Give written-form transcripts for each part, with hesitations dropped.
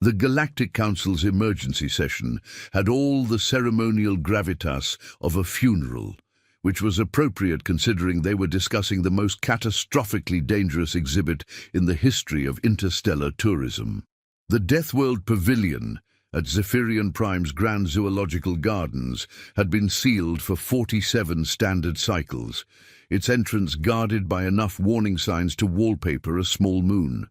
The Galactic Council's emergency session had all the ceremonial gravitas of a funeral, which was appropriate considering they were discussing the most catastrophically dangerous exhibit in the history of interstellar tourism. The Deathworld Pavilion at Zephyrian Prime's Grand Zoological Gardens had been sealed for 47 standard cycles, its entrance guarded by enough warning signs to wallpaper a small moon.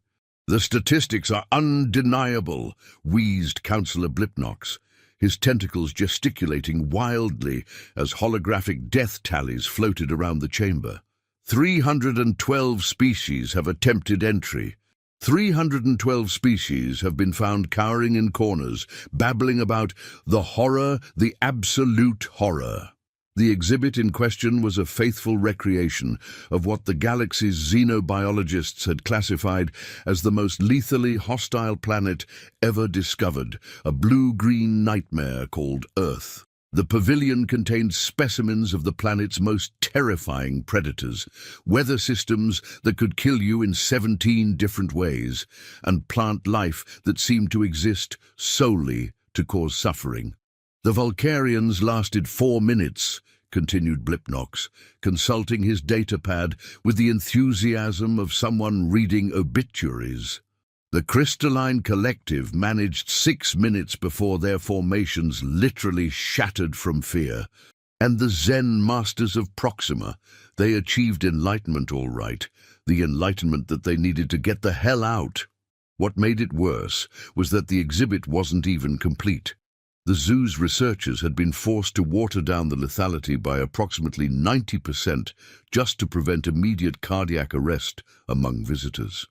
"The statistics are undeniable," wheezed Councillor Blipnox, his tentacles gesticulating wildly as holographic death tallies floated around the chamber. 312 species have attempted entry. 312 species have been found cowering in corners, babbling about the horror, the absolute horror. The exhibit in question was a faithful recreation of what the galaxy's xenobiologists had classified as the most lethally hostile planet ever discovered, a blue-green nightmare called Earth. The pavilion contained specimens of the planet's most terrifying predators, weather systems that could kill you in 17 different ways, and plant life that seemed to exist solely to cause suffering. "The Vulcarians lasted 4 minutes, continued Blipnox, consulting his datapad with the enthusiasm of someone reading obituaries. "The Crystalline Collective managed 6 minutes before their formations literally shattered from fear. And the Zen Masters of Proxima, they achieved enlightenment all right, the enlightenment that they needed to get the hell out." What made it worse was that the exhibit wasn't even complete. The zoo's researchers had been forced to water down the lethality by approximately 90% just to prevent immediate cardiac arrest among visitors.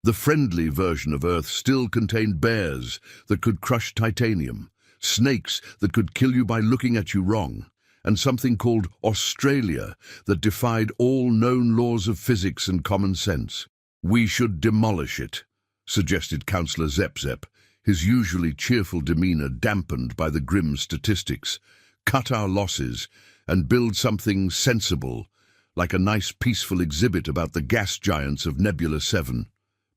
The friendly version of Earth still contained bears that could crush titanium, snakes that could kill you by looking at you wrong, and something called Australia that defied all known laws of physics and common sense. "We should demolish it," suggested Councillor Zep-Zep, his usually cheerful demeanor dampened by the grim statistics. "Cut our losses and build something sensible, like a nice peaceful exhibit about the gas giants of Nebula 7.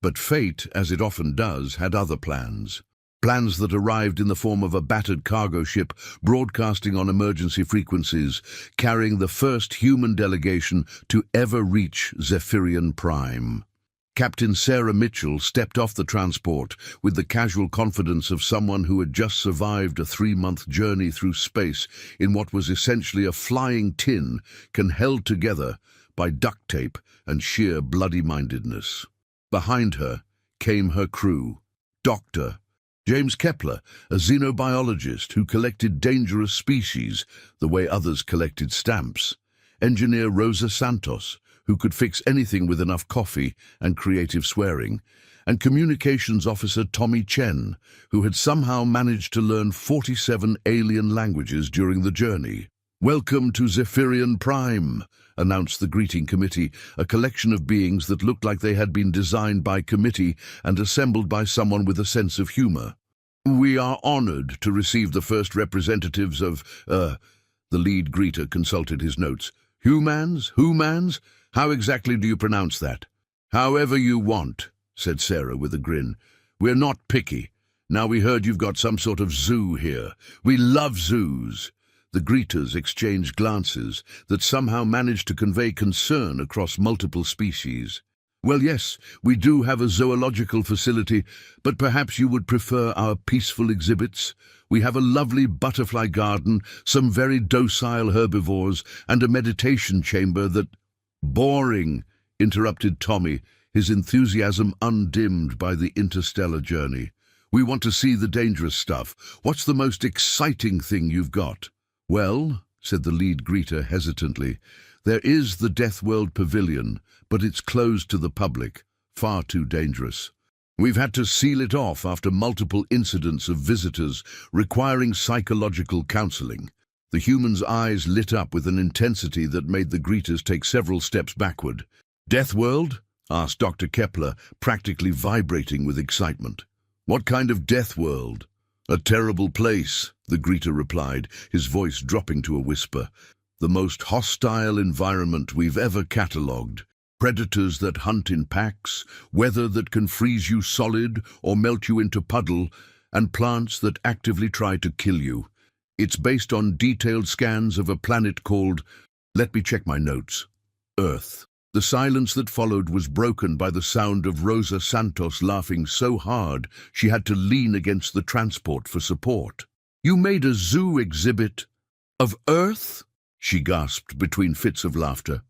But fate, as it often does, had other plans. Plans that arrived in the form of a battered cargo ship broadcasting on emergency frequencies, carrying the first human delegation to ever reach Zephyrian Prime. Captain Sarah Mitchell stepped off the transport with the casual confidence of someone who had just survived a 3-month journey through space in what was essentially a flying tin held together by duct tape and sheer bloody-mindedness. Behind her came her crew. Dr. James Kepler, a xenobiologist who collected dangerous species the way others collected stamps. Engineer Rosa Santos, who could fix anything with enough coffee and creative swearing, and Communications Officer Tommy Chen, who had somehow managed to learn 47 alien languages during the journey. "Welcome to Zephyrian Prime," announced the greeting committee, a collection of beings that looked like they had been designed by committee and assembled by someone with a sense of humor. "We are honored to receive the first representatives of, the lead greeter consulted his notes. Humans? Humans? How exactly do you pronounce that?" "However you want," said Sarah with a grin. "We're not picky. Now we heard you've got some sort of zoo here. We love zoos." The greeters exchanged glances that somehow managed to convey concern across multiple species. "Well, yes, we do have a zoological facility, but perhaps you would prefer our peaceful exhibits. We have a lovely butterfly garden, some very docile herbivores, and a meditation chamber that—" "Boring," interrupted Tommy, his enthusiasm undimmed by the interstellar journey. "We want to see the dangerous stuff. What's the most exciting thing you've got?" "Well," said the lead greeter hesitantly, "there is the Deathworld Pavilion, but it's closed to the public. Far too dangerous. We've had to seal it off after multiple incidents of visitors requiring psychological counseling." The human's eyes lit up with an intensity that made the greeters take several steps backward. "Deathworld?" asked Dr. Kepler, practically vibrating with excitement. "What kind of Deathworld?" "A terrible place," the greeter replied, his voice dropping to a whisper. "The most hostile environment we've ever catalogued. Predators that hunt in packs, weather that can freeze you solid or melt you into puddle, and plants that actively try to kill you. It's based on detailed scans of a planet called, let me check my notes, Earth. The silence that followed was broken by the sound of Rosa Santos laughing so hard she had to lean against the transport for support. "You made a zoo exhibit of Earth?" she gasped between fits of laughter.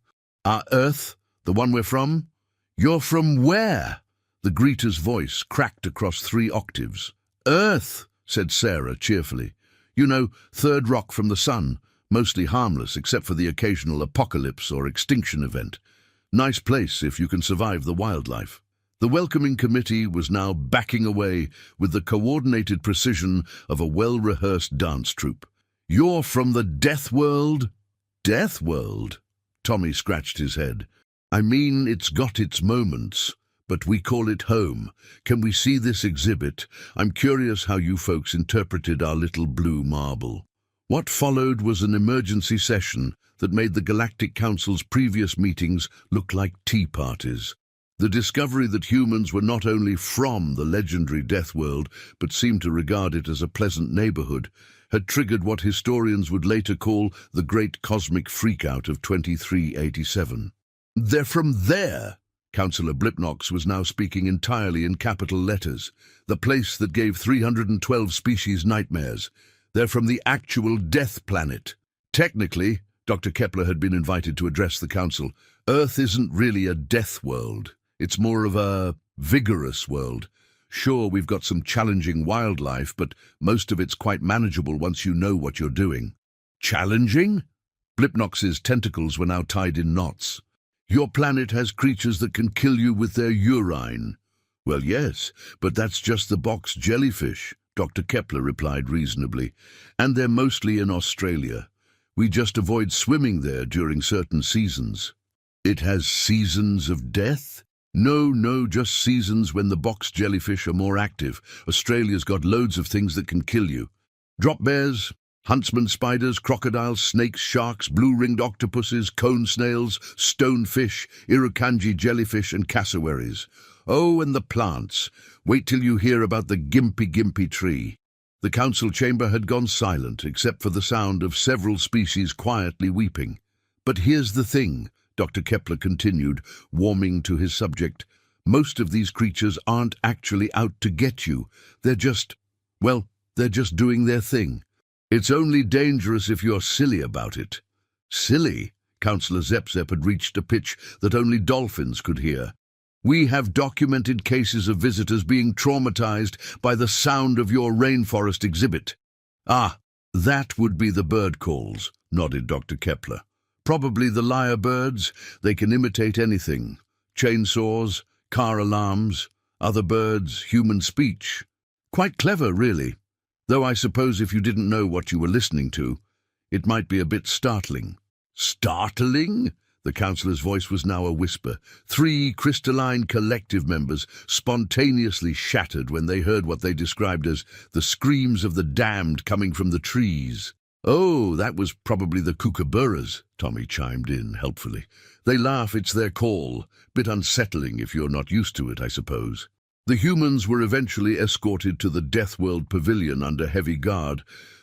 "Our Earth? The one we're from?" "You're from where?" The greeter's voice cracked across 3 octaves. "Earth," said Sarah cheerfully. "You know, third rock from the sun, mostly harmless except for the occasional apocalypse or extinction event. Nice place if you can survive the wildlife." The welcoming committee was now backing away with the coordinated precision of a well-rehearsed dance troupe. "You're from the Deathworld?" "Deathworld?" Tommy scratched his head. "I mean, it's got its moments, but we call it home. Can we see this exhibit? I'm curious how you folks interpreted our little blue marble." What followed was an emergency session that made the Galactic Council's previous meetings look like tea parties. The discovery that humans were not only from the legendary Deathworld, but seemed to regard it as a pleasant neighborhood, had triggered what historians would later call the Great Cosmic Freakout of 2387. "They're from there!" Councillor Blipnox was now speaking entirely in capital letters. "The place that gave 312 species nightmares. They're from the actual Death Planet. Technically," Dr. Kepler had been invited to address the council, "Earth isn't really a death world. It's more of a vigorous world. Sure, we've got some challenging wildlife, but most of it's quite manageable once you know what you're doing." "Challenging?" Blipnox's tentacles were now tied in knots. "Your planet has creatures that can kill you with their urine." "Well, yes, but that's just the box jellyfish," Dr. Kepler replied reasonably. "And they're mostly in Australia. We just avoid swimming there during certain seasons." "It has seasons of death?" No, just seasons when the box jellyfish are more active. Australia's got loads of things that can kill you. Drop bears, huntsman spiders, crocodiles, snakes, sharks, blue-ringed octopuses, cone snails, stonefish, irukandji jellyfish and cassowaries. Oh, and the plants. Wait till you hear about the gimpy tree. The council chamber had gone silent, except for the sound of several species quietly weeping. "But here's the thing," Dr. Kepler continued, warming to his subject. "Most of these creatures aren't actually out to get you. They're just doing their thing. It's only dangerous if you're silly about it." "Silly?" Councillor Zep had reached a pitch that only dolphins could hear. "We have documented cases of visitors being traumatized by the sound of your rainforest exhibit." "Ah, that would be the bird calls," nodded Dr. Kepler. "Probably the lyre birds. They can imitate anything. Chainsaws, car alarms, other birds, human speech. Quite clever, really. Though I suppose if you didn't know what you were listening to, it might be a bit startling." "Startling?" The councillor's voice was now a whisper. 3 crystalline collective members spontaneously shattered when they heard what they described as the screams of the damned coming from the trees. "Oh, that was probably the kookaburras," Tommy chimed in helpfully. "They laugh, it's their call. Bit unsettling if you're not used to it, I suppose." The humans were eventually escorted to the Deathworld Pavilion under heavy guard,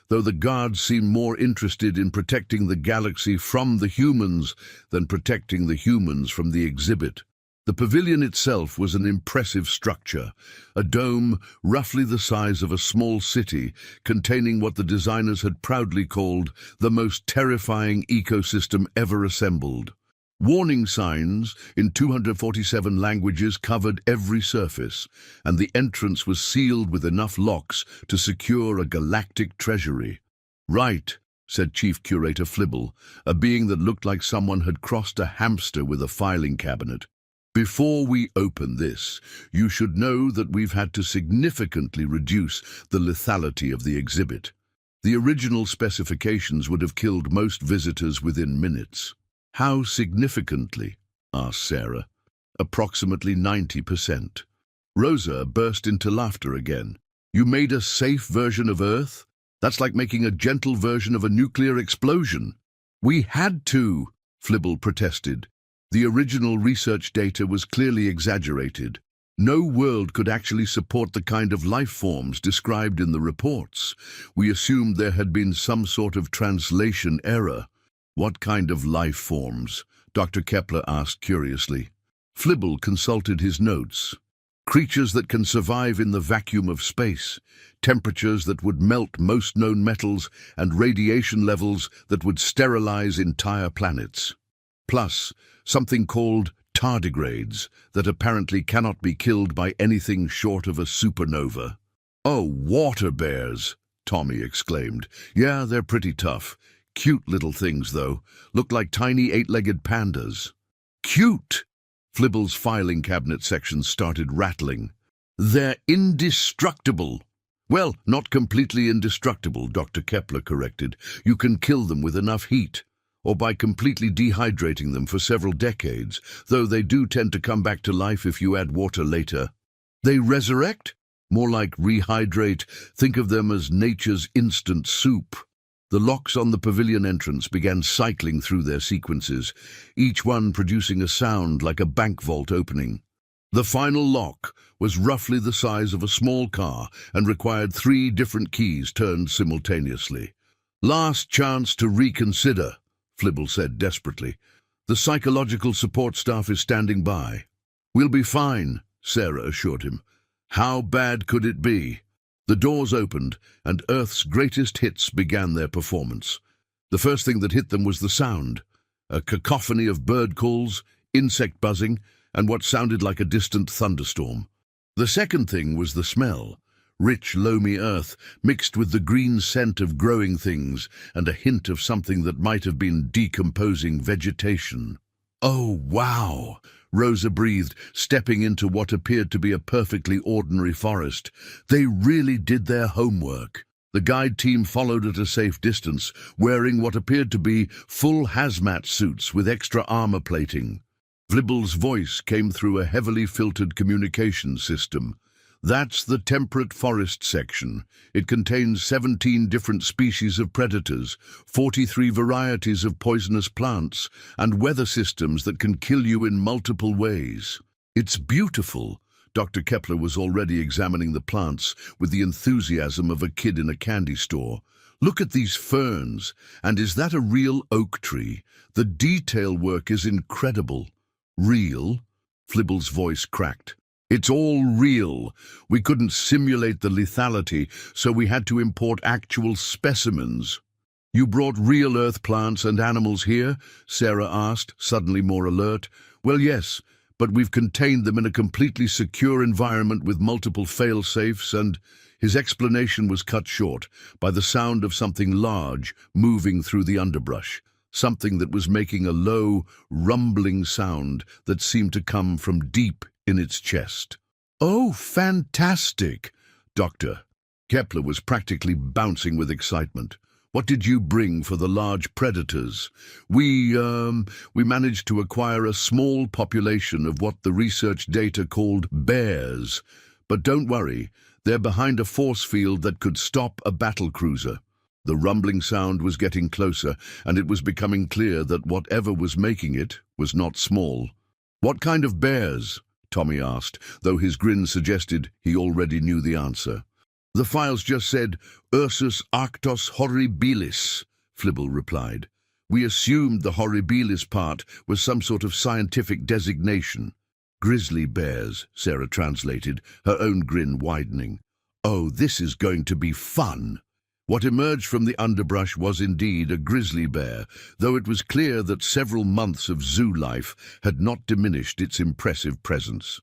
though the guards seemed more interested in protecting the galaxy from the humans than protecting the humans from the exhibit. The pavilion itself was an impressive structure, a dome roughly the size of a small city, containing what the designers had proudly called the most terrifying ecosystem ever assembled. Warning signs in 247 languages covered every surface, and the entrance was sealed with enough locks to secure a galactic treasury. "Right," said Chief Curator Flibble, a being that looked like someone had crossed a hamster with a filing cabinet. "Before we open this, you should know that we've had to significantly reduce the lethality of the exhibit. The original specifications would have killed most visitors within minutes." "How significantly?" asked Sarah. "Approximately 90%. Rosa burst into laughter again. "You made a safe version of Earth? That's like making a gentle version of a nuclear explosion." "We had to," Flibble protested. The original research data was clearly exaggerated. No world could actually support the kind of life forms described in the reports. We assumed there had been some sort of translation error. What kind of life forms? Dr. Kepler asked curiously. Flibble consulted his notes. Creatures that can survive in the vacuum of space, temperatures that would melt most known metals, and radiation levels that would sterilize entire planets. Plus, something called tardigrades that apparently cannot be killed by anything short of a supernova. Oh, water bears, Tommy exclaimed. Yeah, they're pretty tough. Cute little things, though. Look like tiny eight-legged pandas. Cute! Flibble's filing cabinet section started rattling. They're indestructible. Well, not completely indestructible, Dr. Kepler corrected. You can kill them with enough heat, or by completely dehydrating them for several decades, though they do tend to come back to life if you add water later. They resurrect? More like rehydrate. Think of them as nature's instant soup. The locks on the pavilion entrance began cycling through their sequences, each one producing a sound like a bank vault opening. The final lock was roughly the size of a small car and required 3 different keys turned simultaneously. Last chance to reconsider, Flibble said desperately. The psychological support staff is standing by. We'll be fine, Sarah assured him. How bad could it be? The doors opened, and Earth's greatest hits began their performance. The first thing that hit them was the sound, a cacophony of bird calls, insect buzzing, and what sounded like a distant thunderstorm. The second thing was the smell, rich, loamy earth, mixed with the green scent of growing things and a hint of something that might have been decomposing vegetation. Oh, wow! Rosa breathed, stepping into what appeared to be a perfectly ordinary forest. They really did their homework. The guide team followed at a safe distance, wearing what appeared to be full hazmat suits with extra armor plating. Flibble's voice came through a heavily filtered communication system. That's the temperate forest section. It contains 17 different species of predators, 43 varieties of poisonous plants, and weather systems that can kill you in multiple ways. It's beautiful. Dr. Kepler was already examining the plants with the enthusiasm of a kid in a candy store. Look at these ferns, and is that a real oak tree? The detail work is incredible. Real? Flibble's voice cracked. It's all real. We couldn't simulate the lethality, so we had to import actual specimens. You brought real Earth plants and animals here? Sarah asked, suddenly more alert. Well, yes, but we've contained them in a completely secure environment with multiple fail-safes, and his explanation was cut short by the sound of something large moving through the underbrush, something that was making a low, rumbling sound that seemed to come from deep in its chest. Oh, fantastic! Doctor. Kepler was practically bouncing with excitement. What did you bring for the large predators? We managed to acquire a small population of what the research data called bears. But don't worry, they're behind a force field that could stop a battle cruiser. The rumbling sound was getting closer, and it was becoming clear that whatever was making it was not small. What kind of bears? Tommy asked, though his grin suggested he already knew the answer. The files just said, Ursus arctos horribilis, Flibble replied. We assumed the horribilis part was some sort of scientific designation. Grizzly bears, Sarah translated, her own grin widening. Oh, this is going to be fun. What emerged from the underbrush was indeed a grizzly bear, though it was clear that several months of zoo life had not diminished its impressive presence.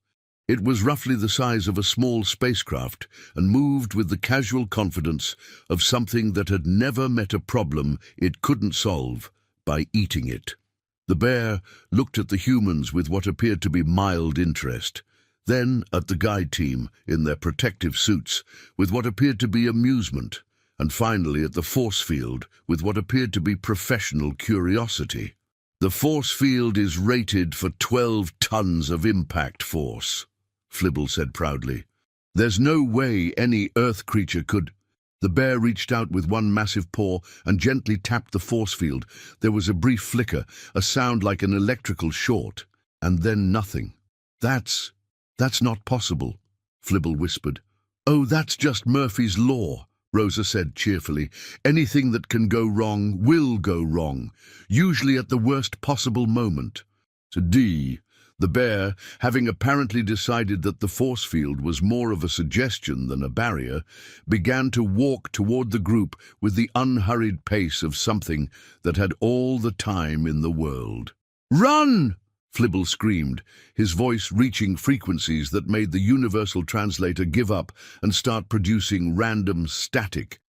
It was roughly the size of a small spacecraft and moved with the casual confidence of something that had never met a problem it couldn't solve by eating it. The bear looked at the humans with what appeared to be mild interest, then at the guide team in their protective suits with what appeared to be amusement, and finally at the force field with what appeared to be professional curiosity. The force field is rated for 12 tons of impact force, Flibble said proudly. There's no way any Earth creature could... The bear reached out with one massive paw and gently tapped the force field. There was a brief flicker, a sound like an electrical short, and then nothing. That's not possible," Flibble whispered. "Oh, that's just Murphy's Law," Rosa said cheerfully. "Anything that can go wrong will go wrong, usually at the worst possible moment." D. The bear, having apparently decided that the force field was more of a suggestion than a barrier, began to walk toward the group with the unhurried pace of something that had all the time in the world. "Run!" Flibble screamed, his voice reaching frequencies that made the universal translator give up and start producing random static.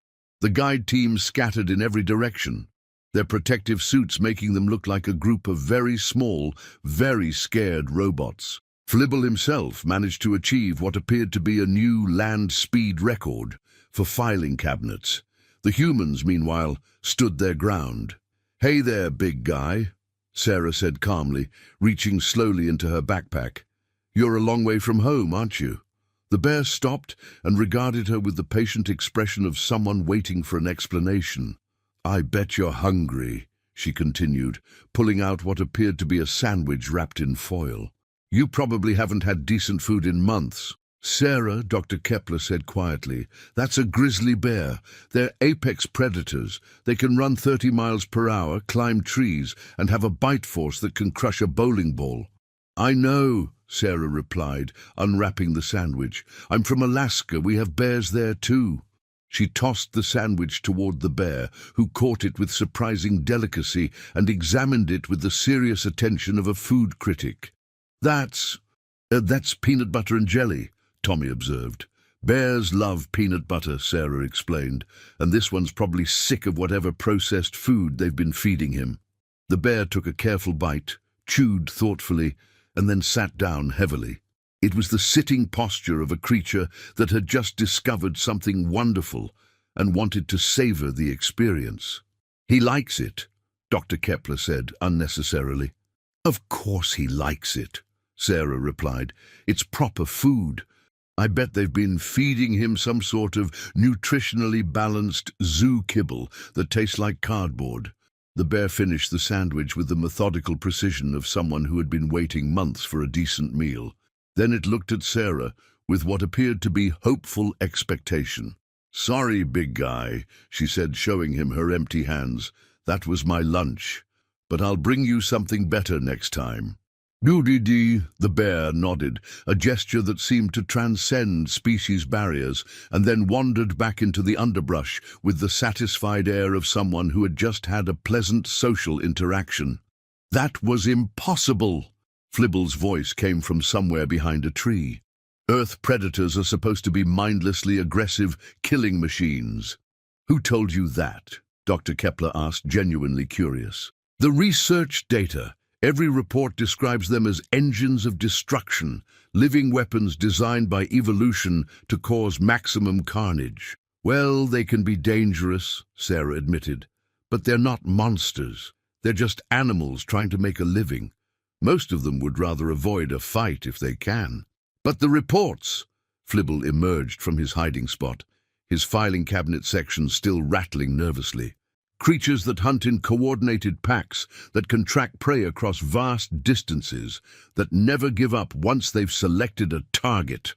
The guide team scattered in every direction, their protective suits making them look like a group of very small, very scared robots. Flibble himself managed to achieve what appeared to be a new land speed record for filing cabinets. The humans, meanwhile, stood their ground. "Hey there, big guy," Sarah said calmly, reaching slowly into her backpack. "You're a long way from home, aren't you?" The bear stopped and regarded her with the patient expression of someone waiting for an explanation. "I bet you're hungry," she continued, pulling out what appeared to be a sandwich wrapped in foil. "You probably haven't had decent food in months." "Sarah," Dr. Kepler said quietly, "that's a grizzly bear. They're apex predators. They can run 30 miles per hour, climb trees, and have a bite force that can crush a bowling ball." "I know," Sarah replied, unwrapping the sandwich. "I'm from Alaska. We have bears there too." She tossed the sandwich toward the bear, who caught it with surprising delicacy and examined it with the serious attention of a food critic. That's peanut butter and jelly," Tommy observed. "Bears love peanut butter," Sarah explained, "and this one's probably sick of whatever processed food they've been feeding him." The bear took a careful bite, chewed thoughtfully, and then sat down heavily. It was the sitting posture of a creature that had just discovered something wonderful and wanted to savor the experience. "He likes it," Dr. Kepler said unnecessarily. "Of course he likes it," Sarah replied. "It's proper food. I bet they've been feeding him some sort of nutritionally balanced zoo kibble that tastes like cardboard." The bear finished the sandwich with the methodical precision of someone who had been waiting months for a decent meal. Then it looked at Sarah with what appeared to be hopeful expectation. "Sorry, big guy," she said, showing him her empty hands. "That was my lunch. But I'll bring you something better next time." "Doo-dee-dee," the bear nodded, a gesture that seemed to transcend species barriers, and then wandered back into the underbrush with the satisfied air of someone who had just had a pleasant social interaction. "That was impossible!" Flibble's voice came from somewhere behind a tree. "Earth predators are supposed to be mindlessly aggressive killing machines." "Who told you that?" Dr. Kepler asked, genuinely curious. "The research data. Every report describes them as engines of destruction, living weapons designed by evolution to cause maximum carnage." "Well, they can be dangerous," Sarah admitted, "but they're not monsters. They're just animals trying to make a living. Most of them would rather avoid a fight if they can." "But the reports!" Flibble emerged from his hiding spot, his filing cabinet section still rattling nervously. "Creatures that hunt in coordinated packs, that can track prey across vast distances, that never give up once they've selected a target."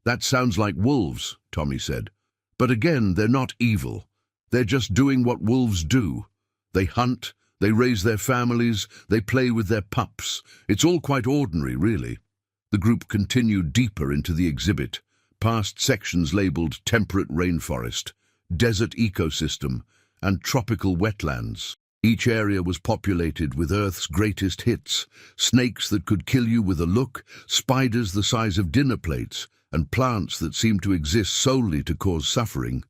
"That sounds like wolves," Tommy said. "But again, they're not evil. They're just doing what wolves do. They hunt, they raise their families, they play with their pups. It's all quite ordinary, really." The group continued deeper into the exhibit, past sections labeled temperate rainforest, desert ecosystem, and tropical wetlands. Each area was populated with Earth's greatest hits: snakes that could kill you with a look, spiders the size of dinner plates, and plants that seemed to exist solely to cause suffering.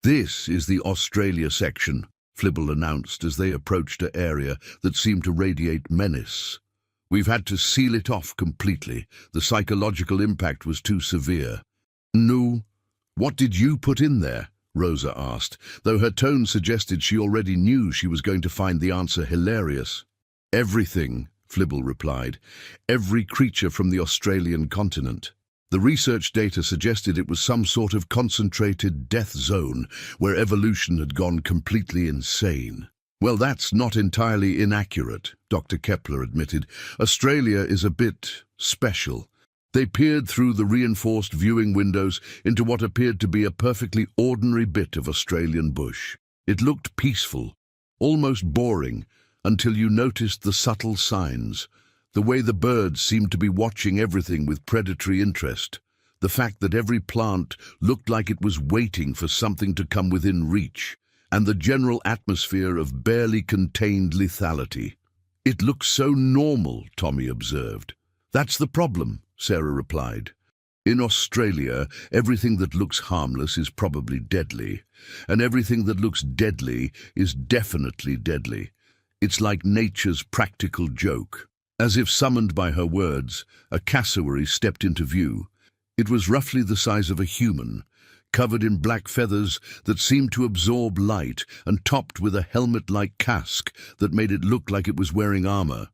"This is the Australia section," Flibble announced as they approached an area that seemed to radiate menace. "We've had to seal it off completely. The psychological impact was too severe." "No. What did you put in there?" Rosa asked, though her tone suggested she already knew she was going to find the answer hilarious. "Everything," Flibble replied. "Every creature from the Australian continent." The research data suggested it was some sort of concentrated death zone where evolution had gone completely insane. Well, that's not entirely inaccurate, Dr. Kepler admitted. Australia is a bit special. They peered through the reinforced viewing windows into what appeared to be a perfectly ordinary bit of Australian bush. It looked peaceful, almost boring, until you noticed the subtle signs. The way the birds seemed to be watching everything with predatory interest. The fact that every plant looked like it was waiting for something to come within reach. And the general atmosphere of barely contained lethality. It looks so normal, Tommy observed. That's the problem, Sarah replied. In Australia, everything that looks harmless is probably deadly, and everything that looks deadly is definitely deadly. It's like nature's practical joke. As if summoned by her words, a cassowary stepped into view. It was roughly the size of a human, covered in black feathers that seemed to absorb light and topped with a helmet-like casque that made it look like it was wearing armor.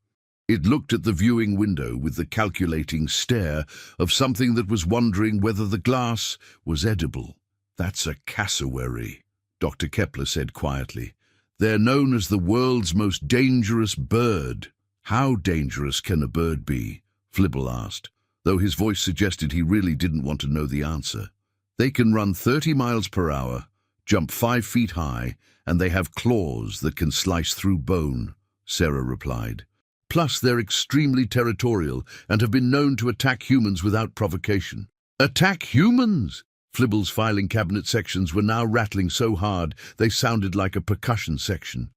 It looked at the viewing window with the calculating stare of something that was wondering whether the glass was edible. "That's a cassowary," Dr. Kepler said quietly. "They're known as the world's most dangerous bird." "How dangerous can a bird be?" Flibble asked, though his voice suggested he really didn't want to know the answer. "They can run 30 miles per hour, jump 5 feet high, and they have claws that can slice through bone," Sarah replied. "Plus, they're extremely territorial and have been known to attack humans without provocation." "Attack humans?" Flibble's filing cabinet sections were now rattling so hard they sounded like a percussion section.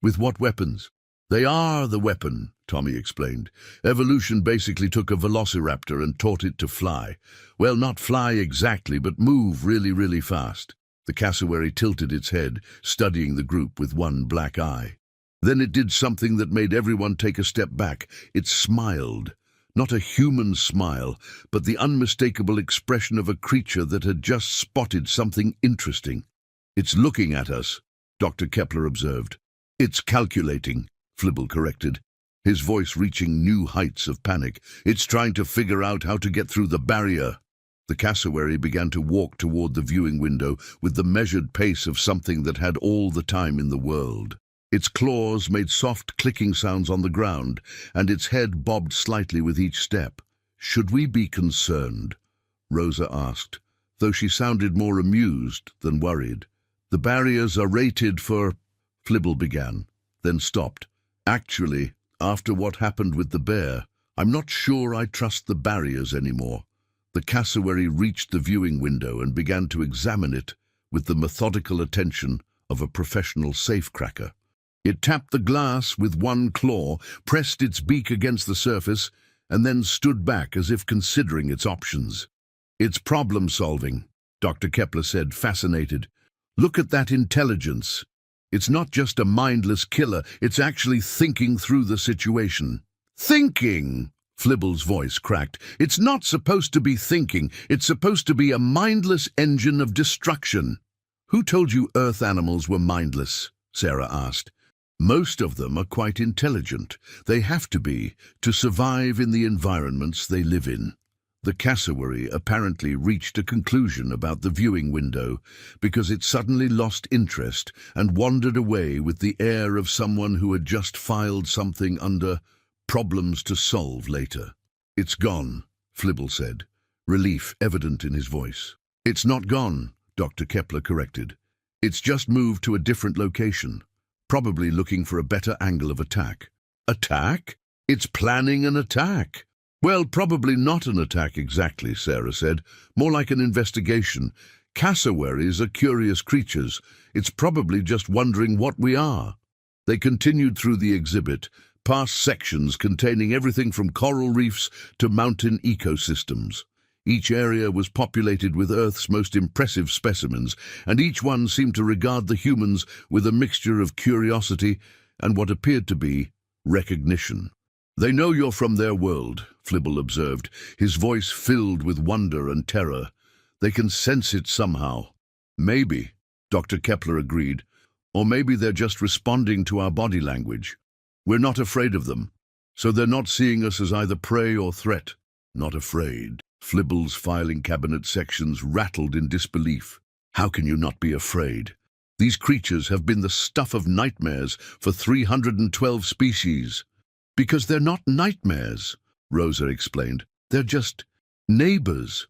"With what weapons?" "They are the weapon," Tommy explained. "Evolution basically took a velociraptor and taught it to fly. Well, not fly exactly, but move really, really fast." The cassowary tilted its head, studying the group with one black eye. Then it did something that made everyone take a step back. It smiled. Not a human smile, but the unmistakable expression of a creature that had just spotted something interesting. "It's looking at us," Dr. Kepler observed. "It's calculating," Flibble corrected, his voice reaching new heights of panic. "It's trying to figure out how to get through the barrier." The cassowary began to walk toward the viewing window with the measured pace of something that had all the time in the world. Its claws made soft clicking sounds on the ground, and its head bobbed slightly with each step. "Should we be concerned?" Rosa asked, though she sounded more amused than worried. "The barriers are rated for—" Flibble began, then stopped. "Actually, after what happened with the bear, I'm not sure I trust the barriers anymore." The cassowary reached the viewing window and began to examine it with the methodical attention of a professional safecracker. It tapped the glass with one claw, pressed its beak against the surface, and then stood back as if considering its options. "It's problem-solving," Dr. Kepler said, fascinated. "Look at that intelligence. It's not just a mindless killer, it's actually thinking through the situation." "Thinking?" Flibble's voice cracked. "It's not supposed to be thinking, it's supposed to be a mindless engine of destruction." "Who told you Earth animals were mindless?" Sarah asked. "Most of them are quite intelligent. They have to be, to survive in the environments they live in." The cassowary apparently reached a conclusion about the viewing window because it suddenly lost interest and wandered away with the air of someone who had just filed something under problems to solve later. "It's gone," Flibble said, relief evident in his voice. "It's not gone," Dr. Kepler corrected. "It's just moved to a different location, probably looking for a better angle of attack." "Attack? It's planning an attack." "Well, probably not an attack exactly," Sarah said. "More like an investigation. Cassowaries are curious creatures. It's probably just wondering what we are." They continued through the exhibit, past sections containing everything from coral reefs to mountain ecosystems. Each area was populated with Earth's most impressive specimens, and each one seemed to regard the humans with a mixture of curiosity and what appeared to be recognition. "They know you're from their world," Flibble observed, his voice filled with wonder and terror. "They can sense it somehow." "Maybe," Dr. Kepler agreed, "or maybe they're just responding to our body language. We're not afraid of them, so they're not seeing us as either prey or threat." "Not afraid," Flibble's filing cabinet sections rattled in disbelief. How can you not be afraid? These creatures have been the stuff of nightmares for 312 species. Because they're not nightmares, Rosa explained. They're just neighbors.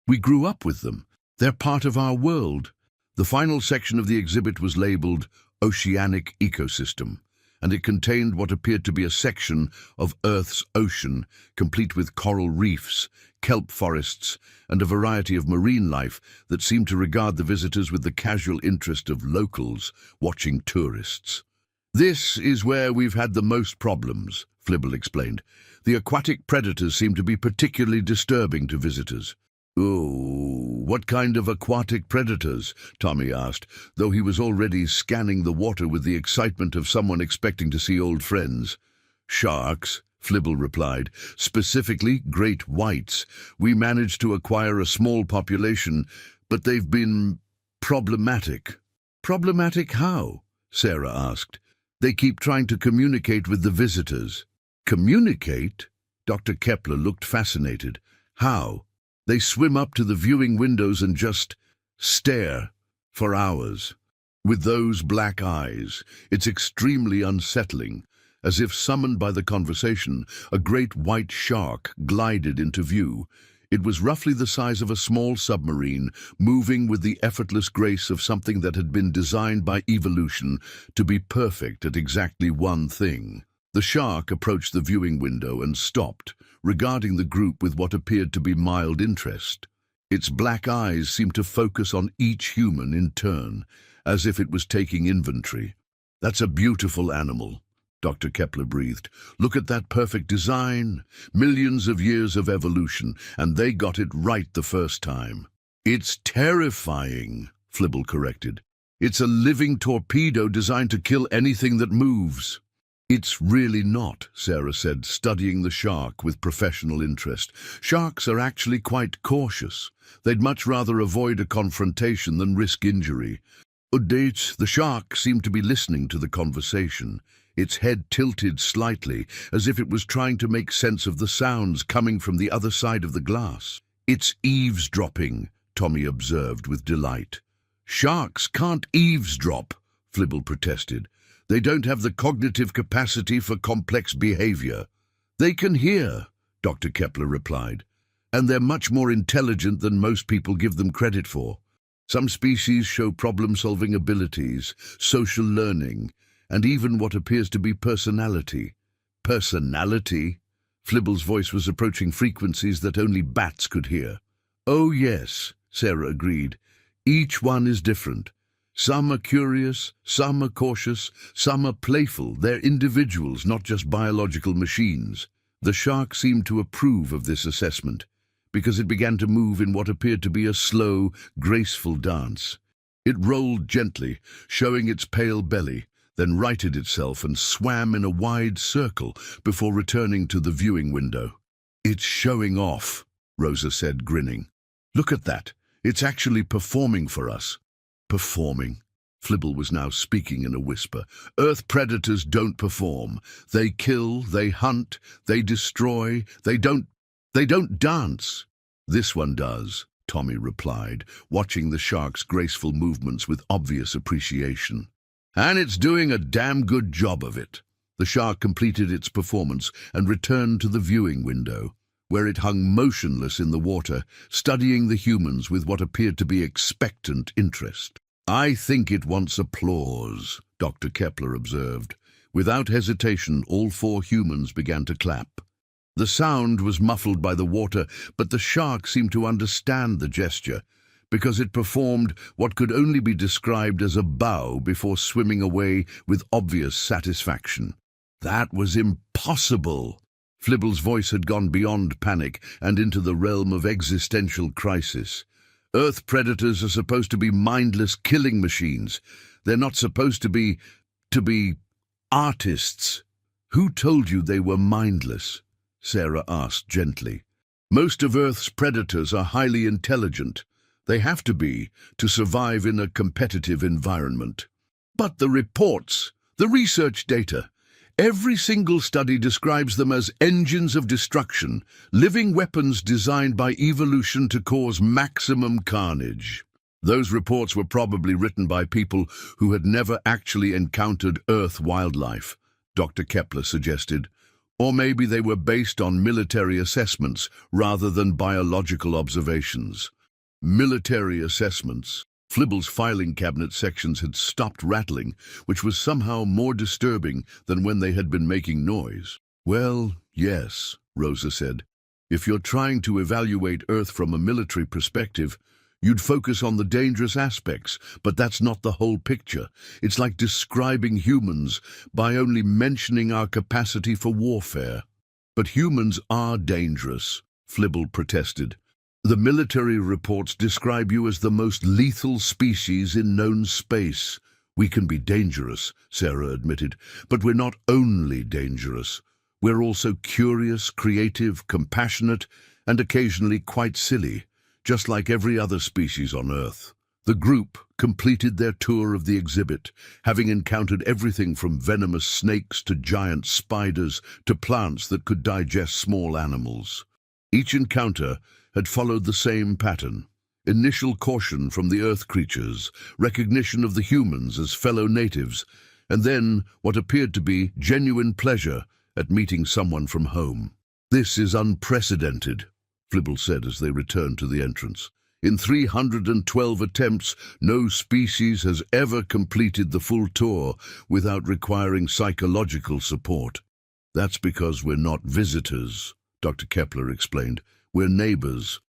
We grew up with them. They're part of our world. The final section of the exhibit was labeled Oceanic Ecosystem, and it contained what appeared to be a section of Earth's ocean, complete with coral reefs, kelp forests, and a variety of marine life that seemed to regard the visitors with the casual interest of locals watching tourists. This is where we've had the most problems, Flibble explained. The aquatic predators seem to be particularly disturbing to visitors. Oh, what kind of aquatic predators? Tommy asked, though he was already scanning the water with the excitement of someone expecting to see old friends. Sharks, Flibble replied, specifically great whites. We managed to acquire a small population, but they've been problematic. Problematic how? Sarah asked. They keep trying to communicate with the visitors. Communicate? Dr. Kepler looked fascinated. How? They swim up to the viewing windows and just stare for hours. With those black eyes, it's extremely unsettling. As if summoned by the conversation, a great white shark glided into view. It was roughly the size of a small submarine, moving with the effortless grace of something that had been designed by evolution to be perfect at exactly one thing. The shark approached the viewing window and stopped, regarding the group with what appeared to be mild interest. Its black eyes seemed to focus on each human in turn, as if it was taking inventory. That's a beautiful animal, Dr. Kepler breathed. Look at that perfect design. Millions of years of evolution, and they got it right the first time. It's terrifying, Flibble corrected. It's a living torpedo designed to kill anything that moves. It's really not, Sarah said, studying the shark with professional interest. Sharks are actually quite cautious. They'd much rather avoid a confrontation than risk injury. The shark seemed to be listening to the conversation. Its head tilted slightly, as if it was trying to make sense of the sounds coming from the other side of the glass. It's eavesdropping, Tommy observed with delight. Sharks can't eavesdrop, Flibble protested. They don't have the cognitive capacity for complex behavior. They can hear, Dr. Kepler replied, and they're much more intelligent than most people give them credit for. Some species show problem-solving abilities, social learning, and even what appears to be personality. Personality? Flibble's voice was approaching frequencies that only bats could hear. Oh yes, Sarah agreed. Each one is different. Some are curious, some are cautious, some are playful. They're individuals, not just biological machines. The shark seemed to approve of this assessment, because it began to move in what appeared to be a slow, graceful dance. It rolled gently, showing its pale belly, then righted itself and swam in a wide circle before returning to the viewing window. It's showing off, Rosa said, grinning. Look at that. It's actually performing for us. Performing. Flibble was now speaking in a whisper. Earth predators don't perform. They kill, they hunt, they destroy, they don't dance. This one does, Tommy replied, watching the shark's graceful movements with obvious appreciation. And it's doing a damn good job of it. The shark completed its performance and returned to the viewing window, where it hung motionless in the water, studying the humans with what appeared to be expectant interest. I think it wants applause, Dr. Kepler observed. Without hesitation, all 4 humans began to clap. The sound was muffled by the water, but the shark seemed to understand the gesture, because it performed what could only be described as a bow before swimming away with obvious satisfaction. That was impossible. Flibble's voice had gone beyond panic and into the realm of existential crisis. Earth predators are supposed to be mindless killing machines. They're not supposed to be artists. Who told you they were mindless? Sarah asked gently. Most of Earth's predators are highly intelligent. They have to be to survive in a competitive environment. But the reports, the research data, Every single study describes them as engines of destruction, living weapons designed by evolution to cause maximum carnage. Those reports were probably written by people who had never actually encountered Earth wildlife, Dr. Kepler suggested. Or maybe they were based on military assessments rather than biological observations. Military assessments. Flibble's filing cabinet sections had stopped rattling, which was somehow more disturbing than when they had been making noise. Well, yes, Rosa said. If you're trying to evaluate Earth from a military perspective, you'd focus on the dangerous aspects, but that's not the whole picture. It's like describing humans by only mentioning our capacity for warfare. But humans are dangerous, Flibble protested. The military reports describe you as the most lethal species in known space. We can be dangerous, Sarah admitted, but we're not only dangerous. We're also curious, creative, compassionate, and occasionally quite silly, just like every other species on Earth. The group completed their tour of the exhibit, having encountered everything from venomous snakes to giant spiders to plants that could digest small animals. Each encounter had followed the same pattern. Initial caution from the Earth creatures, recognition of the humans as fellow natives, and then what appeared to be genuine pleasure at meeting someone from home. "This is unprecedented," Flibble said as they returned to the entrance. "In 312 attempts, no species has ever completed the full tour without requiring psychological support." "That's because we're not visitors," Dr. Kepler explained. "We're neighbors.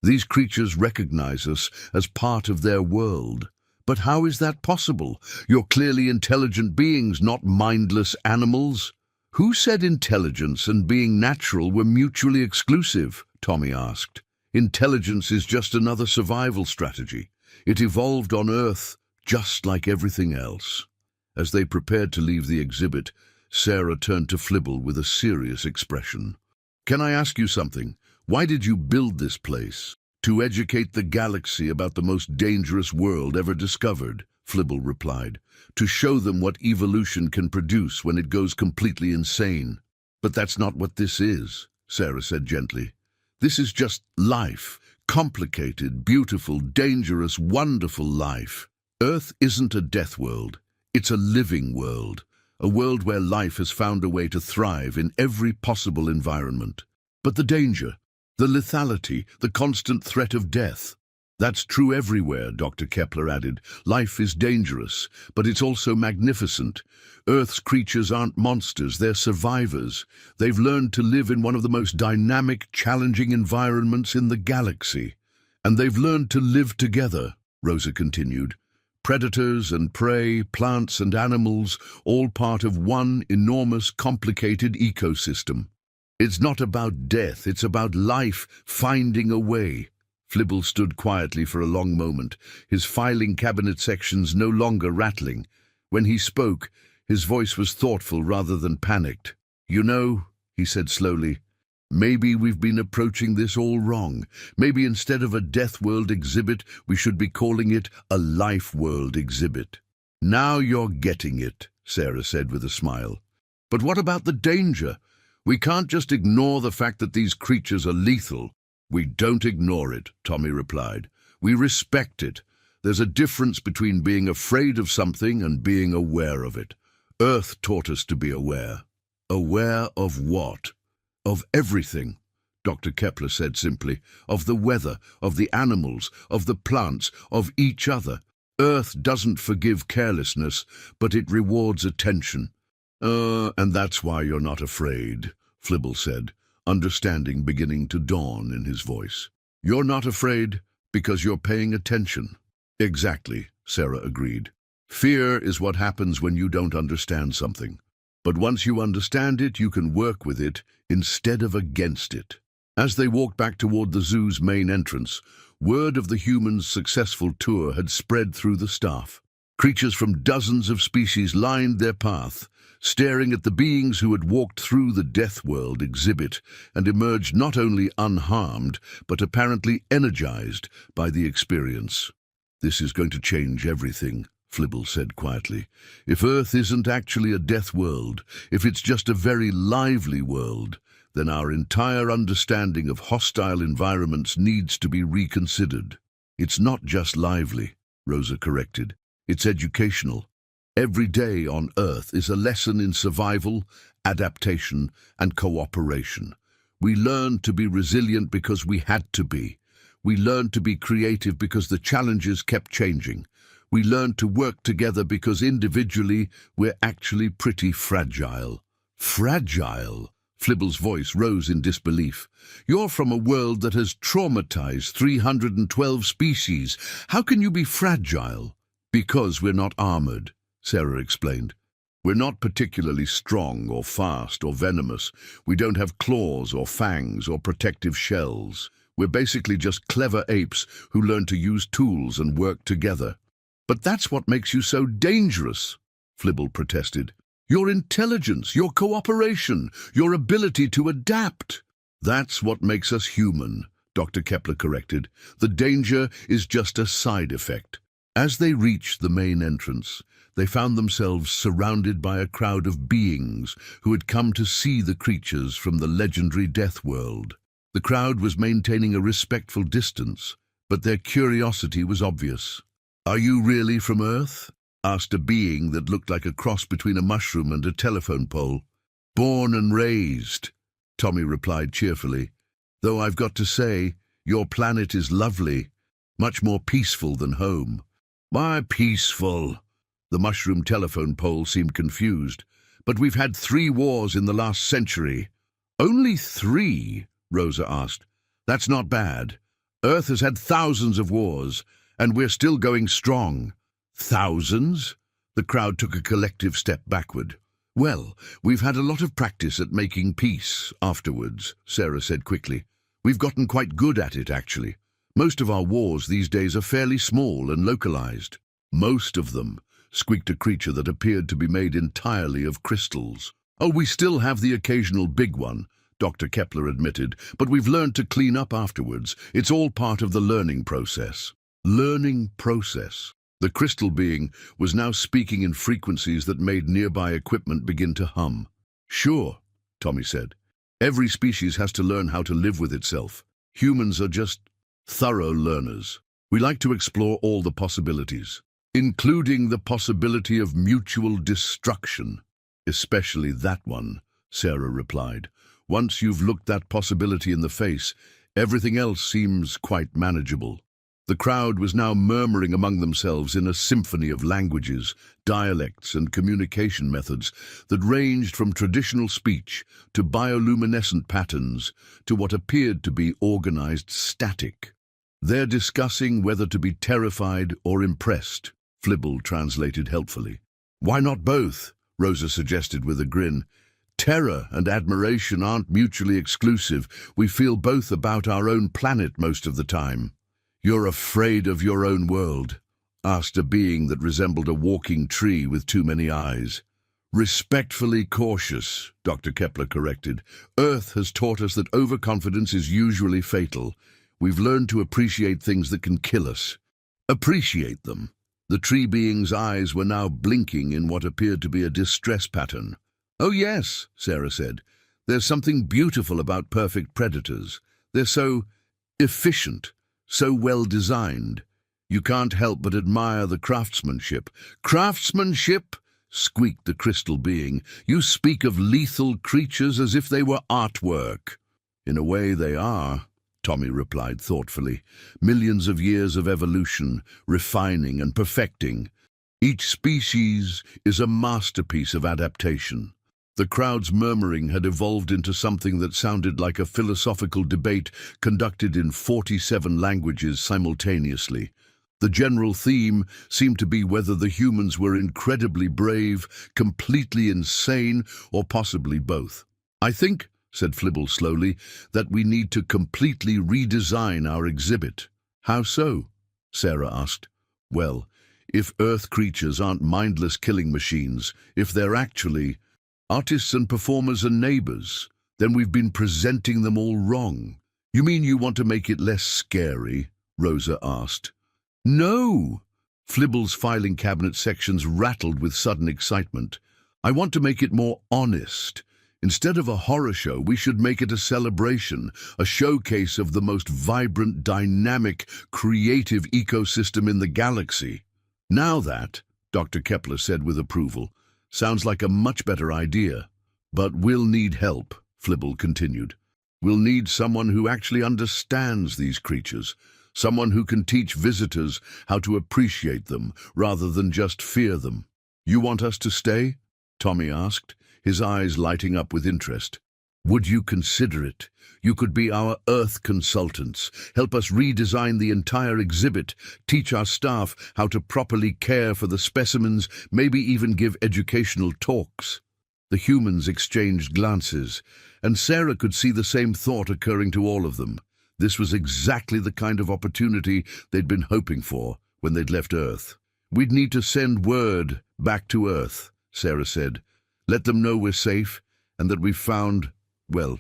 These creatures recognize us as part of their world. But how is that possible? You're clearly intelligent beings, not mindless animals." "Who said intelligence and being natural were mutually exclusive?" Tommy asked. "Intelligence is just another survival strategy. It evolved on Earth just like everything else." As they prepared to leave the exhibit, Sarah turned to Flibble with a serious expression. "Can I ask you something? Why did you build this place?" "To educate the galaxy about the most dangerous world ever discovered," Flibble replied. "To show them what evolution can produce when it goes completely insane." "But that's not what this is," Sarah said gently. "This is just life. Complicated, beautiful, dangerous, wonderful life. Earth isn't a death world. It's a living world. A world where life has found a way to thrive in every possible environment. But the danger, the lethality, the constant threat of death. That's true everywhere," Dr. Kepler added. "Life is dangerous, but it's also magnificent. Earth's creatures aren't monsters, they're survivors. They've learned to live in one of the most dynamic, challenging environments in the galaxy. And they've learned to live together," Rosa continued. "Predators and prey, plants and animals, all part of one enormous, complicated ecosystem. It's not about death, it's about life finding a way." Flibble stood quietly for a long moment, his filing cabinet sections no longer rattling. When he spoke, his voice was thoughtful rather than panicked. "You know," he said slowly, "maybe we've been approaching this all wrong. Maybe instead of a Death World exhibit, we should be calling it a Life World exhibit." "Now you're getting it," Sarah said with a smile. "But what about the danger? We can't just ignore the fact that these creatures are lethal." "We don't ignore it," Tommy replied. "We respect it. There's a difference between being afraid of something and being aware of it. Earth taught us to be aware." "Aware of what?" "Of everything," Dr. Kepler said simply. "Of the weather, of the animals, of the plants, of each other. Earth doesn't forgive carelessness, but it rewards attention." And that's why you're not afraid," Flibble said, understanding beginning to dawn in his voice. "You're not afraid because you're paying attention." "Exactly," Sarah agreed. "Fear is what happens when you don't understand something. But once you understand it, you can work with it instead of against it." As they walked back toward the zoo's main entrance, word of the humans' successful tour had spread through the staff. Creatures from dozens of species lined their path, staring at the beings who had walked through the Deathworld exhibit and emerged not only unharmed, but apparently energized by the experience. "This is going to change everything," Flibble said quietly. If Earth isn't actually a death world, if it's just a very lively world, then our entire understanding of hostile environments needs to be reconsidered. It's not just lively, Rosa corrected. It's educational. Every day on Earth is a lesson in survival, adaptation, and cooperation. We learn to be resilient because we had to be. We learn to be creative because the challenges kept changing. We learn to work together because individually we're actually pretty fragile. Fragile? Flibble's voice rose in disbelief. You're from a world that has traumatized 312 species. How can you be fragile? Because we're not armored, Sarah explained. We're not particularly strong or fast or venomous. We don't have claws or fangs or protective shells. We're basically just clever apes who learn to use tools and work together. But that's what makes you so dangerous, Flibble protested. Your intelligence, your cooperation, your ability to adapt. That's what makes us human, Dr. Kepler corrected. The danger is just a side effect. As they reached the main entrance, they found themselves surrounded by a crowd of beings who had come to see the creatures from the legendary Deathworld. The crowd was maintaining a respectful distance, but their curiosity was obvious. "Are you really from Earth?" asked a being that looked like a cross between a mushroom and a telephone pole. "Born and raised," Tommy replied cheerfully. "Though I've got to say, your planet is lovely, much more peaceful than home." "Why peaceful?" The mushroom telephone pole seemed confused. "But we've had 3 wars in the last century." "Only 3?" Rosa asked. "That's not bad. Earth has had thousands of wars, and we're still going strong." "Thousands?" The crowd took a collective step backward. "Well, we've had a lot of practice at making peace afterwards," Sarah said quickly. "We've gotten quite good at it, actually. Most of our wars these days are fairly small and localized." "Most of them," squeaked a creature that appeared to be made entirely of crystals. "Oh, we still have the occasional big one," Dr. Kepler admitted, "but we've learned to clean up afterwards. It's all part of the learning process." Learning process. The crystal being was now speaking in frequencies that made nearby equipment begin to hum. "Sure," Tommy said. "Every species has to learn how to live with itself. Humans are just thorough learners. We like to explore all the possibilities, including the possibility of mutual destruction." "Especially that one," Sarah replied. "Once you've looked that possibility in the face, everything else seems quite manageable." The crowd was now murmuring among themselves in a symphony of languages, dialects, and communication methods that ranged from traditional speech to bioluminescent patterns to what appeared to be organized static. "They're discussing whether to be terrified or impressed," Flibble translated helpfully. "Why not both?" Rosa suggested with a grin. "Terror and admiration aren't mutually exclusive. We feel both about our own planet most of the time." "You're afraid of your own world?" asked a being that resembled a walking tree with too many eyes. "Respectfully cautious," Dr. Kepler corrected. "Earth has taught us that overconfidence is usually fatal. We've learned to appreciate things that can kill us." "Appreciate them." The tree being's eyes were now blinking in what appeared to be a distress pattern. "Oh yes," Sarah said. "There's something beautiful about perfect predators. They're so efficient, so well designed. You can't help but admire the craftsmanship." "Craftsmanship?" squeaked the crystal being. "You speak of lethal creatures as if they were artwork." "In a way they are," Tommy replied thoughtfully. "Millions of years of evolution, refining and perfecting. Each species is a masterpiece of adaptation." The crowd's murmuring had evolved into something that sounded like a philosophical debate conducted in 47 languages simultaneously. The general theme seemed to be whether the humans were incredibly brave, completely insane, or possibly both. "I think," said Flibble slowly, "that we need to completely redesign our exhibit." "How so?" Sarah asked. "Well, if Earth creatures aren't mindless killing machines, if they're actually artists and performers and neighbors, then we've been presenting them all wrong." "You mean you want to make it less scary?" Rosa asked. "No!" Flibble's filing cabinet sections rattled with sudden excitement. I want to make it more honest. Instead of a horror show, we should make it a celebration, a showcase of the most vibrant, dynamic, creative ecosystem in the galaxy. Now that, Dr. Kepler said with approval, sounds like a much better idea. But we'll need help, Flibble continued. We'll need someone who actually understands these creatures, someone who can teach visitors how to appreciate them rather than just fear them. You want us to stay? Tommy asked, his eyes lighting up with interest. Would you consider it? You could be our Earth consultants, help us redesign the entire exhibit, teach our staff how to properly care for the specimens, maybe even give educational talks. The humans exchanged glances, and Sarah could see the same thought occurring to all of them. This was exactly the kind of opportunity they'd been hoping for when they'd left Earth. We'd need to send word back to Earth, Sarah said. Let them know we're safe and that we've found, well,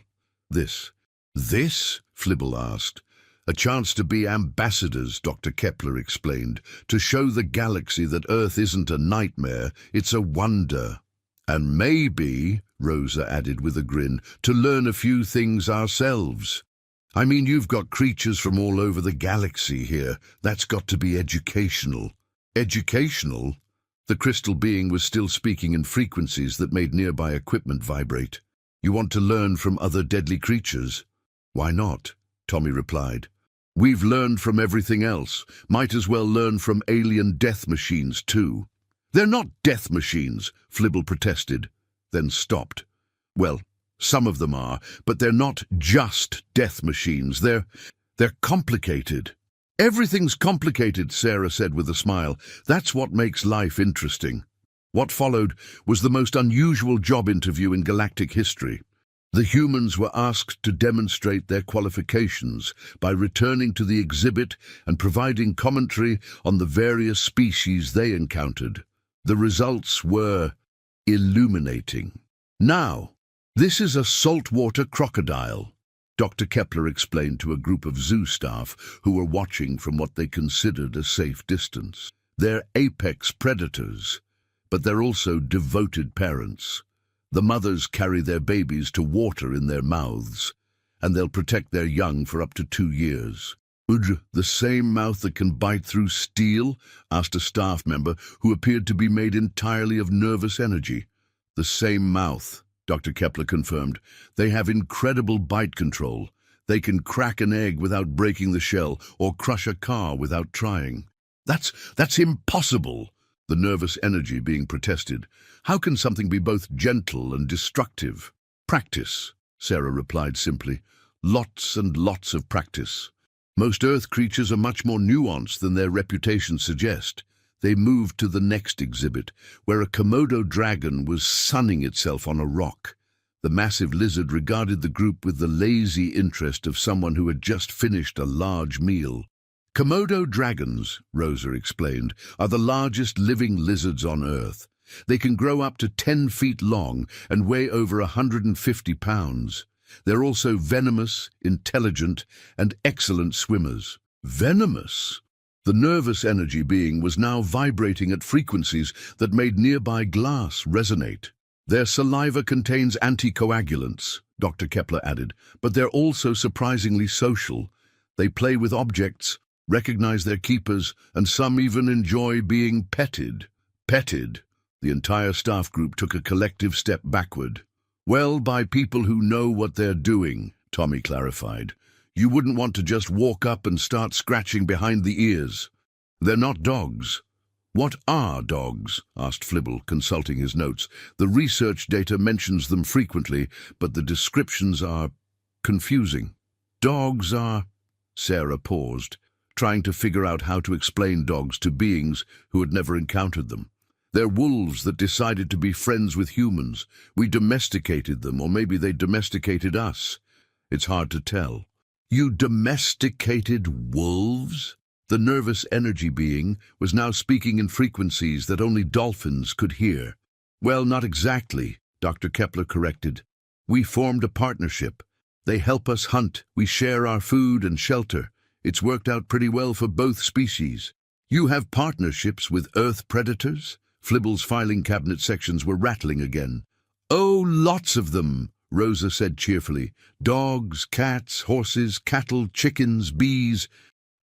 this. This? Flibble asked. A chance to be ambassadors, Dr. Kepler explained, to show the galaxy that Earth isn't a nightmare, it's a wonder. And maybe, Rosa added with a grin, to learn a few things ourselves. I mean, you've got creatures from all over the galaxy here. That's got to be educational. Educational? The crystal being was still speaking in frequencies that made nearby equipment vibrate. You want to learn from other deadly creatures? Why not? Tommy replied. We've learned from everything else. Might as well learn from alien death machines too. They're not death machines, Flibble protested, then stopped. Well, some of them are, but they're not just death machines. They're complicated. Everything's complicated, Sarah said with a smile. That's what makes life interesting. What followed was the most unusual job interview in galactic history. The humans were asked to demonstrate their qualifications by returning to the exhibit and providing commentary on the various species they encountered. The results were illuminating. Now, this is a saltwater crocodile, Dr. Kepler explained to a group of zoo staff who were watching from what they considered a safe distance. They're apex predators, but they're also devoted parents. The mothers carry their babies to water in their mouths, and they'll protect their young for up to 2 years. The same mouth that can bite through steel? Asked a staff member who appeared to be made entirely of nervous energy. The same mouth, Dr. Kepler confirmed. They have incredible bite control. They can crack an egg without breaking the shell or crush a car without trying. That's impossible, the nervous energy being protested. How can something be both gentle and destructive? Practice, Sarah replied simply. Lots and lots of practice. Most Earth creatures are much more nuanced than their reputations suggest. They moved to the next exhibit, where a Komodo dragon was sunning itself on a rock. The massive lizard regarded the group with the lazy interest of someone who had just finished a large meal. Komodo dragons, Rosa explained, are the largest living lizards on Earth. They can grow up to 10 feet long and weigh over 150 pounds. They're also venomous, intelligent, and excellent swimmers. Venomous? The nervous energy being was now vibrating at frequencies that made nearby glass resonate. Their saliva contains anticoagulants, Dr. Kepler added, but they're also surprisingly social. They play with objects, recognize their keepers, and some even enjoy being petted. Petted? The entire staff group took a collective step backward. Well, by people who know what they're doing, Tommy clarified. You wouldn't want to just walk up and start scratching behind the ears. They're not dogs. What are dogs? Asked Flibble, consulting his notes. The research data mentions them frequently, but the descriptions are confusing. Dogs are... Sarah paused, trying to figure out how to explain dogs to beings who had never encountered them. They're wolves that decided to be friends with humans. We domesticated them, or maybe they domesticated us. It's hard to tell. You domesticated wolves? The nervous energy being was now speaking in frequencies that only dolphins could hear. Well, not exactly, Dr. Kepler corrected. We formed a partnership. They help us hunt. We share our food and shelter. It's worked out pretty well for both species. You have partnerships with Earth predators? Flibble's filing cabinet sections were rattling again. Oh, lots of them, Rosa said cheerfully. Dogs, cats, horses, cattle, chickens, bees.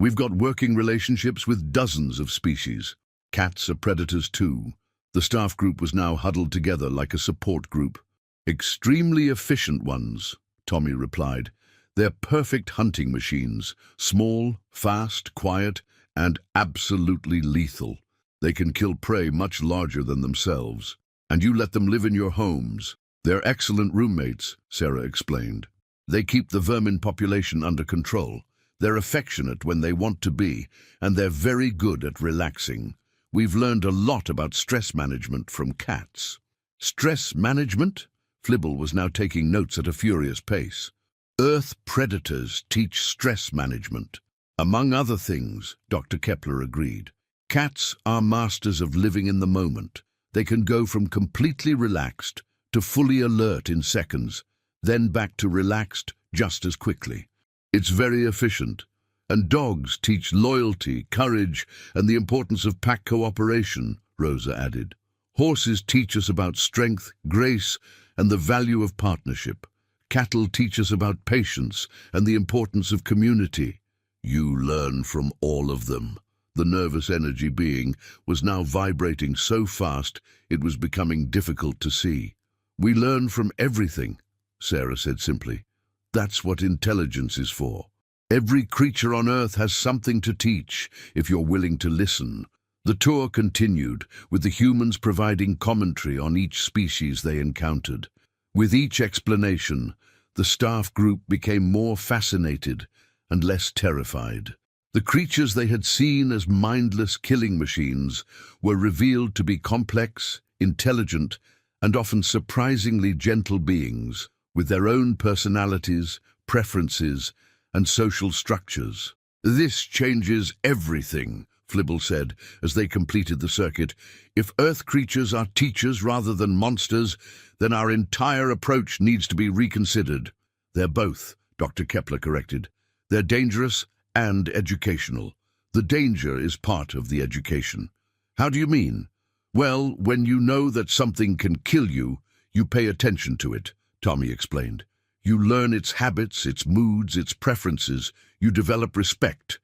We've got working relationships with dozens of species. Cats are predators too. The staff group was now huddled together like a support group. Extremely efficient ones, Tommy replied. They're perfect hunting machines. Small, fast, quiet, and absolutely lethal. They can kill prey much larger than themselves. And you let them live in your homes. They're excellent roommates, Sarah explained. They keep the vermin population under control. They're affectionate when they want to be, and they're very good at relaxing. We've learned a lot about stress management from cats. Stress management? Flibble was now taking notes at a furious pace. Earth predators teach stress management. Among other things, Dr. Kepler agreed. Cats are masters of living in the moment. They can go from completely relaxed to fully alert in seconds, then back to relaxed just as quickly. It's very efficient. And dogs teach loyalty, courage, and the importance of pack cooperation, Rosa added. Horses teach us about strength, grace, and the value of partnership. Cattle teach us about patience and the importance of community. You learn from all of them. The nervous energy being was now vibrating so fast it was becoming difficult to see. We learn from everything, Sarah said simply. That's what intelligence is for. Every creature on Earth has something to teach if you're willing to listen. The tour continued, with the humans providing commentary on each species they encountered. With each explanation, the staff group became more fascinated and less terrified. The creatures they had seen as mindless killing machines were revealed to be complex, intelligent, and often surprisingly gentle beings, with their own personalities, preferences, and social structures. This changes everything, Flibble said as they completed the circuit. If Earth creatures are teachers rather than monsters, then our entire approach needs to be reconsidered. They're both, Dr. Kepler corrected. They're dangerous and educational. The danger is part of the education. How do you mean? Well, when you know that something can kill you, you pay attention to it, Tommy explained. You learn its habits, its moods, its preferences. You develop respect.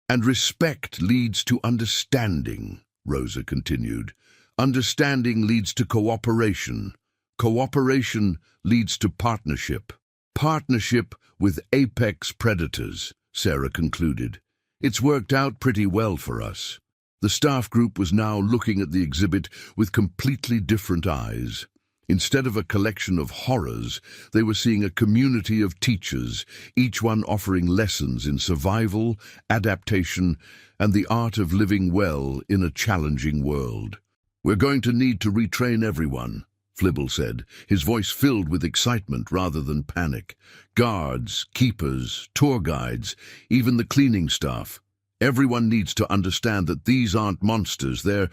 And respect leads to understanding, Rosa continued. Understanding leads to cooperation. Cooperation leads to partnership. Partnership with apex predators, Sarah concluded. It's worked out pretty well for us. The staff group was now looking at the exhibit with completely different eyes. Instead of a collection of horrors, they were seeing a community of teachers, each one offering lessons in survival, adaptation, and the art of living well in a challenging world. We're going to need to retrain everyone, Flibble said, his voice filled with excitement rather than panic. Guards, keepers, tour guides, even the cleaning staff. Everyone needs to understand that these aren't monsters, they're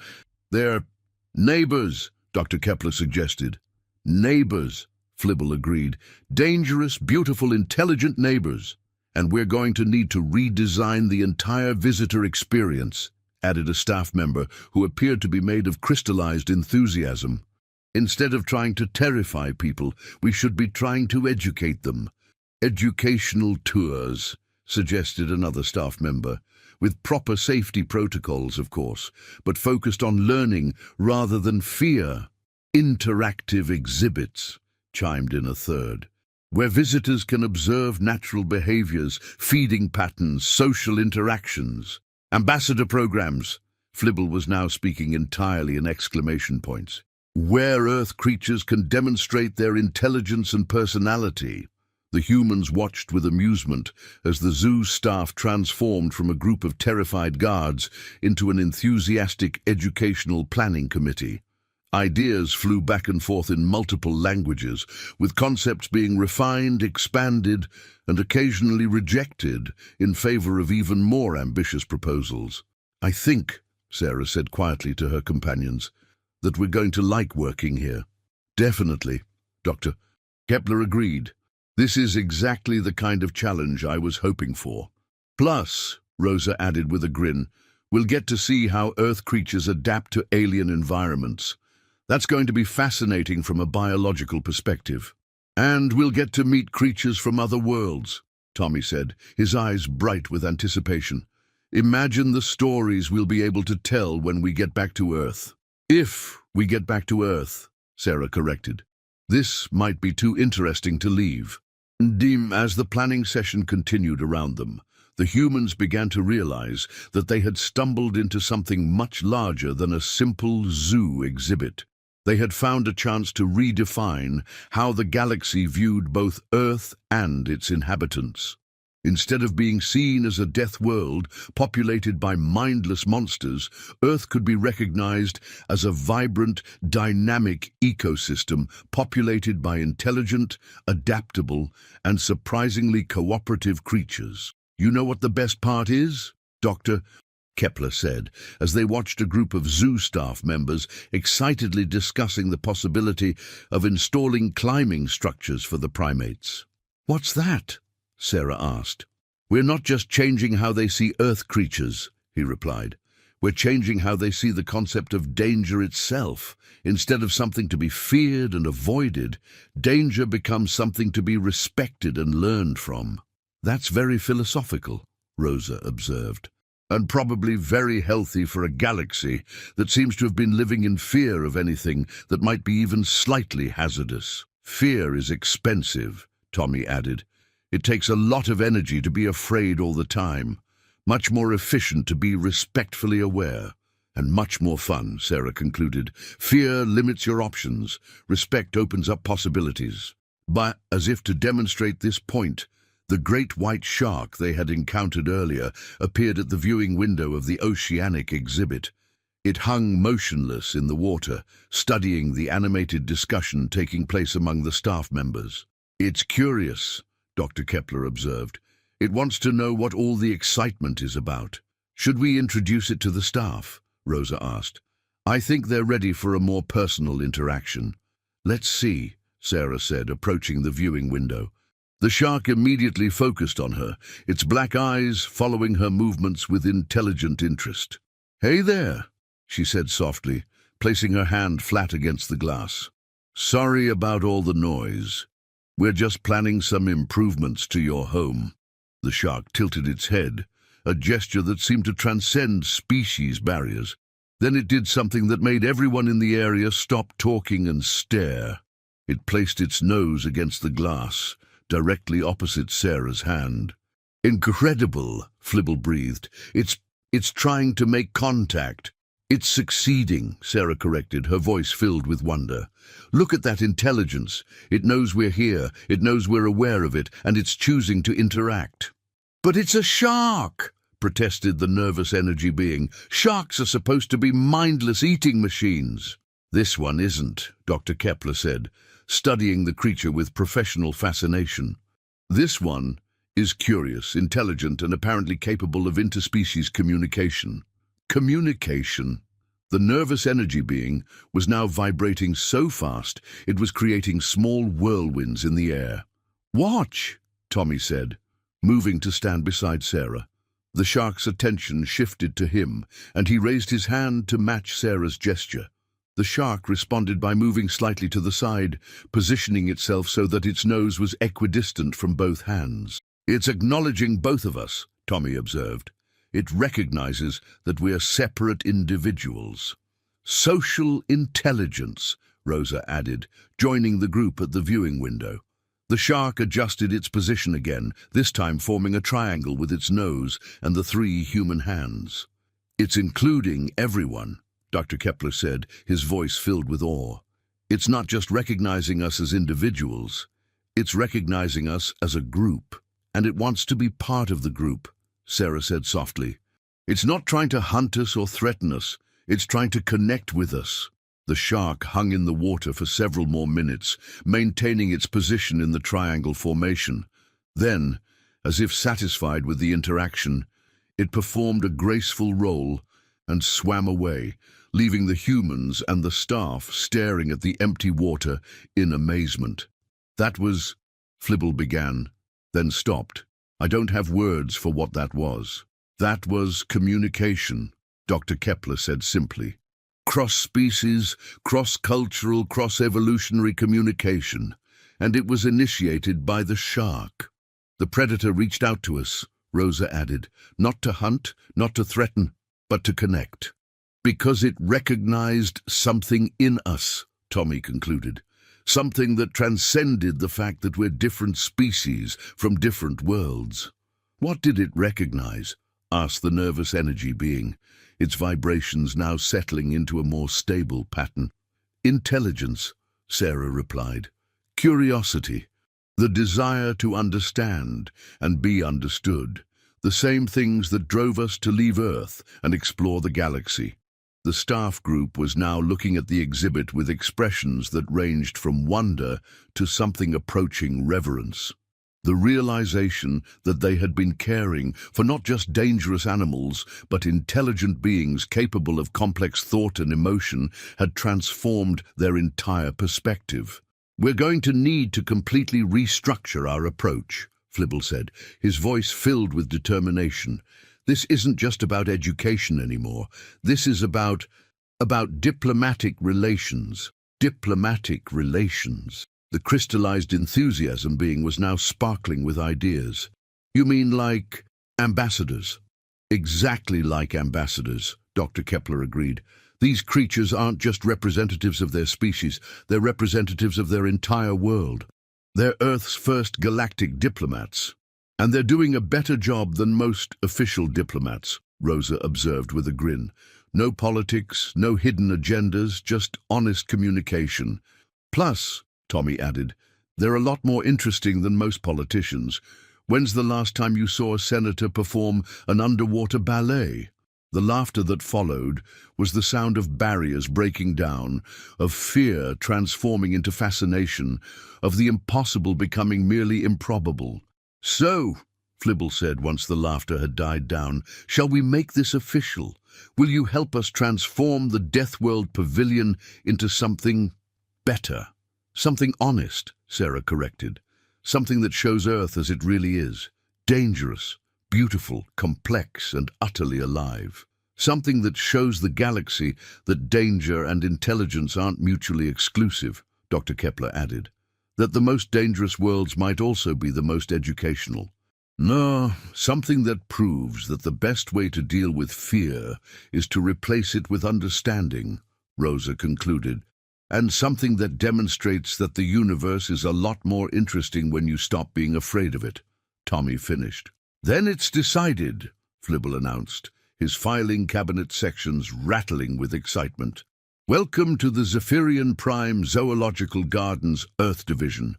neighbors, Dr. Kepler suggested. Neighbors, Flibble agreed. Dangerous, beautiful, intelligent neighbors. And we're going to need to redesign the entire visitor experience, added a staff member who appeared to be made of crystallized enthusiasm. Instead of trying to terrify people, we should be trying to educate them. Educational tours, suggested another staff member, with proper safety protocols, of course, but focused on learning rather than fear. Interactive exhibits, chimed in a third, where visitors can observe natural behaviors, feeding patterns, social interactions. Ambassador programs, Flibble was now speaking entirely in exclamation points, where Earth creatures can demonstrate their intelligence and personality. The humans watched with amusement as the zoo staff transformed from a group of terrified guards into an enthusiastic educational planning committee. Ideas flew back and forth in multiple languages, with concepts being refined, expanded, and occasionally rejected in favor of even more ambitious proposals. I think, Sarah said quietly to her companions, that we're going to like working here. Definitely, Dr. Kepler agreed. This is exactly the kind of challenge I was hoping for. Plus, Rosa added with a grin, We'll get to see how Earth creatures adapt to alien environments. That's going to be fascinating from a biological perspective. And we'll get to meet creatures from other worlds, Tommy said, his eyes bright with anticipation. Imagine the stories we'll be able to tell when we get back to Earth. If we get back to Earth, Sarah corrected. This might be too interesting to leave. As the planning session continued around them, the humans began to realize that they had stumbled into something much larger than a simple zoo exhibit. They had found a chance to redefine how the galaxy viewed both Earth and its inhabitants. Instead of being seen as a death world populated by mindless monsters, Earth could be recognized as a vibrant, dynamic ecosystem populated by intelligent, adaptable, and surprisingly cooperative creatures. You know what the best part is, Dr. Kepler said, as they watched a group of zoo staff members excitedly discussing the possibility of installing climbing structures for the primates. "What's that?" Sarah asked. "We're not just changing how they see Earth creatures," he replied. "We're changing how they see the concept of danger itself. Instead of something to be feared and avoided, danger becomes something to be respected and learned from." "That's very philosophical," Rosa observed, "and probably very healthy for a galaxy that seems to have been living in fear of anything that might be even slightly hazardous." "Fear is expensive," Tommy added. "It takes a lot of energy to be afraid all the time. Much more efficient to be respectfully aware. And much more fun," Sarah concluded. "Fear limits your options. Respect opens up possibilities." But, as if to demonstrate this point, the great white shark they had encountered earlier appeared at the viewing window of the oceanic exhibit. It hung motionless in the water, studying the animated discussion taking place among the staff members. "It's curious," Dr. Kepler observed. "It wants to know what all the excitement is about." "Should we introduce it to the staff?" Rosa asked. "I think they're ready for a more personal interaction." "Let's see," Sarah said, approaching the viewing window. The shark immediately focused on her, its black eyes following her movements with intelligent interest. "Hey there," she said softly, placing her hand flat against the glass. "Sorry about all the noise. We're just planning some improvements to your home." The shark tilted its head, a gesture that seemed to transcend species barriers. Then it did something that made everyone in the area stop talking and stare. It placed its nose against the glass, directly opposite Sarah's hand. "Incredible," Flibble breathed. It's trying to make contact." "It's succeeding," Sarah corrected, her voice filled with wonder. "Look at that intelligence. It knows we're here, it knows we're aware of it, and it's choosing to interact." "But it's a shark!" protested the nervous energy being. "Sharks are supposed to be mindless eating machines." "This one isn't," Dr. Kepler said, studying the creature with professional fascination. "This one is curious, intelligent, and apparently capable of interspecies communication." Communication. The nervous energy being was now vibrating so fast it was creating small whirlwinds in the air. "Watch," Tommy said, moving to stand beside Sarah. The shark's attention shifted to him, and he raised his hand to match Sarah's gesture. The shark responded by moving slightly to the side, positioning itself so that its nose was equidistant from both hands. "It's acknowledging both of us," Tommy observed. "It recognizes that we are separate individuals." "Social intelligence," Rosa added, joining the group at the viewing window. The shark adjusted its position again, this time forming a triangle with its nose and the 3 human hands. "It's including everyone," Dr. Kepler said, his voice filled with awe. "It's not just recognizing us as individuals, it's recognizing us as a group. And it wants to be part of the group," Sarah said softly. "It's not trying to hunt us or threaten us, it's trying to connect with us." The shark hung in the water for several more minutes, maintaining its position in the triangle formation. Then, as if satisfied with the interaction, it performed a graceful roll and swam away, leaving the humans and the staff staring at the empty water in amazement. "That was," Flibble began, then stopped. "I don't have words for what that was." "That was communication," Dr. Kepler said simply. Cross-species, cross-cultural, cross-evolutionary communication, and it was initiated by the shark. The predator reached out to us, Rosa added, not to hunt, not to threaten, but to connect. Because it recognized something in us, Tommy concluded. Something that transcended the fact that we're different species from different worlds. What did it recognize? Asked the nervous energy being, its vibrations now settling into a more stable pattern. Intelligence, Sarah replied. Curiosity. The desire to understand and be understood. The same things that drove us to leave Earth and explore the galaxy. The staff group was now looking at the exhibit with expressions that ranged from wonder to something approaching reverence. The realization that they had been caring for not just dangerous animals, but intelligent beings capable of complex thought and emotion had transformed their entire perspective. We're going to need to completely restructure our approach, Flibble said, his voice filled with determination. This isn't just about education anymore. This is about diplomatic relations. Diplomatic relations. The crystallized enthusiasm being was now sparkling with ideas. You mean like ambassadors? Exactly like ambassadors, Dr. Kepler agreed. These creatures aren't just representatives of their species, they're representatives of their entire world. They're Earth's first galactic diplomats. And they're doing a better job than most official diplomats, Rosa observed with a grin. No politics, no hidden agendas, just honest communication. Plus, Tommy added, they're a lot more interesting than most politicians. When's the last time you saw a senator perform an underwater ballet? The laughter that followed was the sound of barriers breaking down, of fear transforming into fascination, of the impossible becoming merely improbable. So, Flibble said once the laughter had died down, shall we make this official? Will you help us transform the Deathworld Pavilion into something better? Something honest, Sarah corrected. Something that shows Earth as it really is. Dangerous, beautiful, complex, and utterly alive. Something that shows the galaxy that danger and intelligence aren't mutually exclusive, Dr. Kepler added. That the most dangerous worlds might also be the most educational. No, something that proves that the best way to deal with fear is to replace it with understanding, Rosa concluded. And something that demonstrates that the universe is a lot more interesting when you stop being afraid of it, Tommy finished. Then it's decided, Flibble announced, his filing cabinet sections rattling with excitement. Welcome to the Zephyrian Prime Zoological Gardens Earth Division.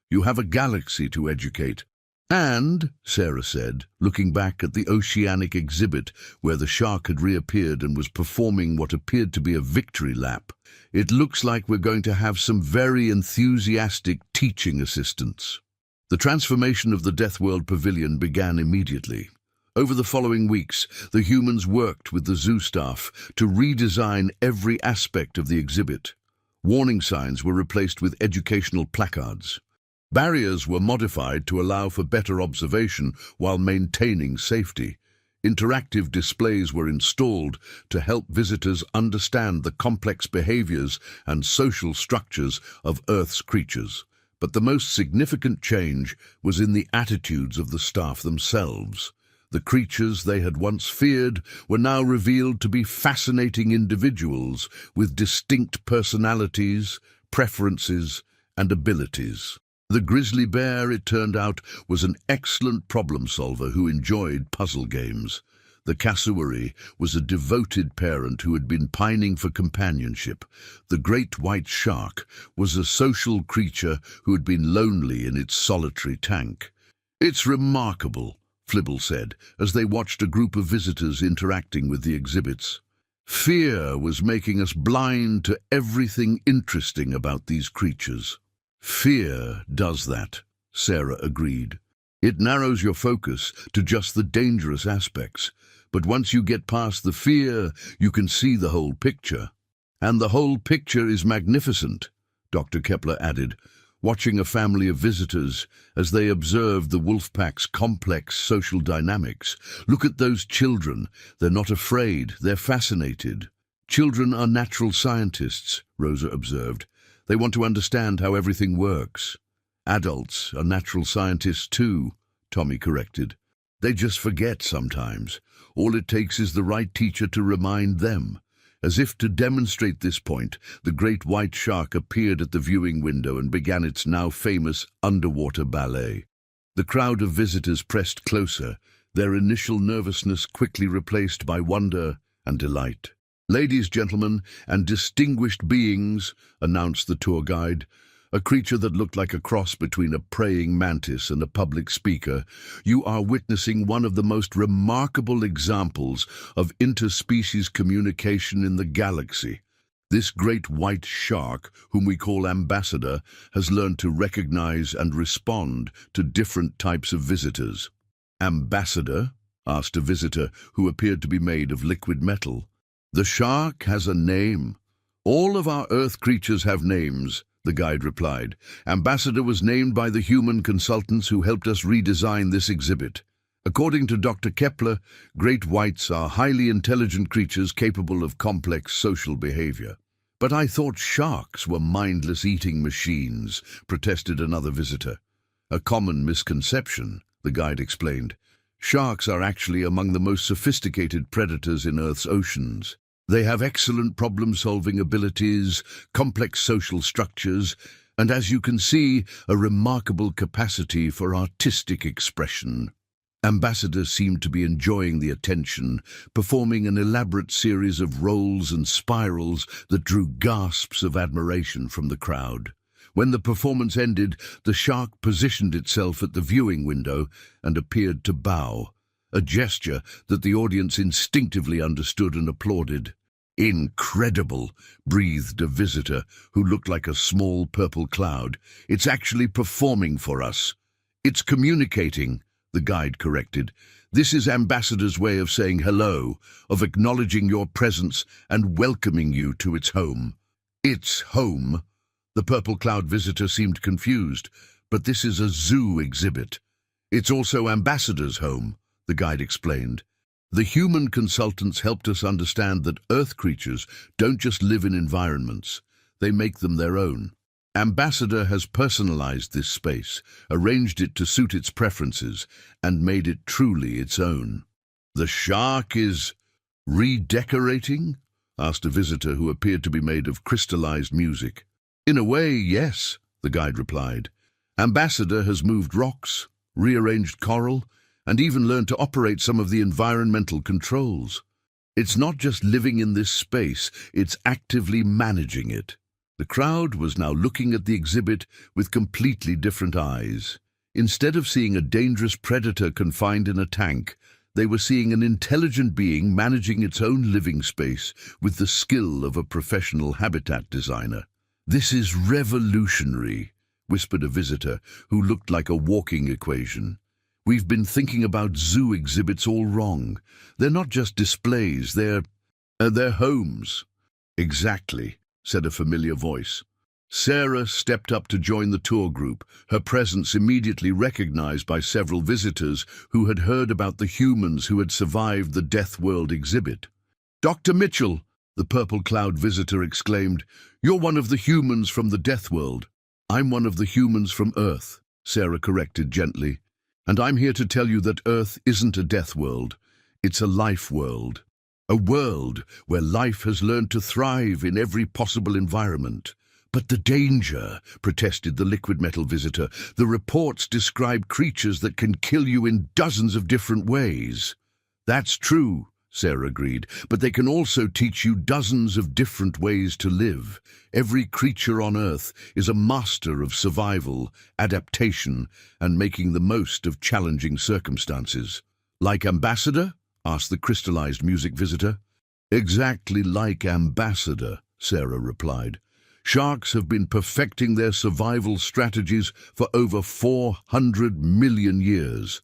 You have a galaxy to educate. And, Sarah said, looking back at the oceanic exhibit where the shark had reappeared and was performing what appeared to be a victory lap, it looks like we're going to have some very enthusiastic teaching assistants. The transformation of the Deathworld Pavilion began immediately. Over the following weeks, the humans worked with the zoo staff to redesign every aspect of the exhibit. Warning signs were replaced with educational placards. Barriers were modified to allow for better observation while maintaining safety. Interactive displays were installed to help visitors understand the complex behaviors and social structures of Earth's creatures. But the most significant change was in the attitudes of the staff themselves. The creatures they had once feared were now revealed to be fascinating individuals with distinct personalities, preferences, and abilities. The grizzly bear, it turned out, was an excellent problem solver who enjoyed puzzle games. The cassowary was a devoted parent who had been pining for companionship. The great white shark was a social creature who had been lonely in its solitary tank. It's remarkable, Flibble said, as they watched a group of visitors interacting with the exhibits. Fear was making us blind to everything interesting about these creatures. Fear does that, Sarah agreed. It narrows your focus to just the dangerous aspects, but once you get past the fear, you can see the whole picture. And the whole picture is magnificent, Dr. Kepler added. watching a family of visitors as they observed the wolf pack's complex social dynamics. "Look at those children. They're not afraid, they're fascinated." "Children are natural scientists," Rosa observed. "They want to understand how everything works." "Adults are natural scientists too," Tommy corrected. "They just forget sometimes. All it takes is the right teacher to remind them." As if to demonstrate this point, the great white shark appeared at the viewing window and began its now famous underwater ballet. The crowd of visitors pressed closer, their initial nervousness quickly replaced by wonder and delight. "Ladies, gentlemen, and distinguished beings," announced the tour guide, a creature that looked like a cross between a praying mantis and a public speaker, "you are witnessing one of the most remarkable examples of interspecies communication in the galaxy. This great white shark, whom we call Ambassador, has learned to recognize and respond to different types of visitors." "Ambassador?" asked a visitor who appeared to be made of liquid metal. "The shark has a name. All of our Earth creatures have names," the guide replied. "Ambassador was named by the human consultants who helped us redesign this exhibit. According to Dr. Kepler, great whites are highly intelligent creatures capable of complex social behavior." "But I thought sharks were mindless eating machines," protested another visitor. "A common misconception," the guide explained. "Sharks are actually among the most sophisticated predators in Earth's oceans. They have excellent problem-solving abilities, complex social structures, and as you can see, a remarkable capacity for artistic expression." Ambassador seemed to be enjoying the attention, performing an elaborate series of rolls and spirals that drew gasps of admiration from the crowd. When the performance ended, the shark positioned itself at the viewing window and appeared to bow, a gesture that the audience instinctively understood and applauded. "Incredible," breathed a visitor who looked like a small purple cloud. "It's actually performing for us." "It's communicating," the guide corrected. "This is Ambassador's way of saying hello, of acknowledging your presence and welcoming you to its home." "Its home?" The purple cloud visitor seemed confused. "But this is a zoo exhibit." "It's also Ambassador's home," the guide explained. "The human consultants helped us understand that Earth creatures don't just live in environments, they make them their own. Ambassador has personalized this space, arranged it to suit its preferences, and made it truly its own." "The shark is redecorating?" asked a visitor who appeared to be made of crystallized music. "In a way, yes," the guide replied. "Ambassador has moved rocks, rearranged coral, and even learned to operate some of the environmental controls. It's not just living in this space, it's actively managing it." The crowd was now looking at the exhibit with completely different eyes. Instead of seeing a dangerous predator confined in a tank, they were seeing an intelligent being managing its own living space with the skill of a professional habitat designer. "This is revolutionary," whispered a visitor who looked like a walking equation. "We've been thinking about zoo exhibits all wrong. They're not just displays, they're homes." "Exactly," said a familiar voice. Sarah stepped up to join the tour group, her presence immediately recognized by several visitors who had heard about the humans who had survived the Deathworld exhibit. "Dr. Mitchell," the purple cloud visitor exclaimed, "you're one of the humans from the Deathworld." "I'm one of the humans from Earth," Sarah corrected gently. "And I'm here to tell you that Earth isn't a death world, it's a life world. A world where life has learned to thrive in every possible environment." "But the danger," protested the liquid metal visitor. "The reports describe creatures that can kill you in dozens of different ways." "That's true," Sarah agreed, "but they can also teach you dozens of different ways to live. Every creature on Earth is a master of survival, adaptation, and making the most of challenging circumstances." "Like Ambassador?" asked the crystallized music visitor. "Exactly like Ambassador," Sarah replied. "Sharks have been perfecting their survival strategies for over 400 million years.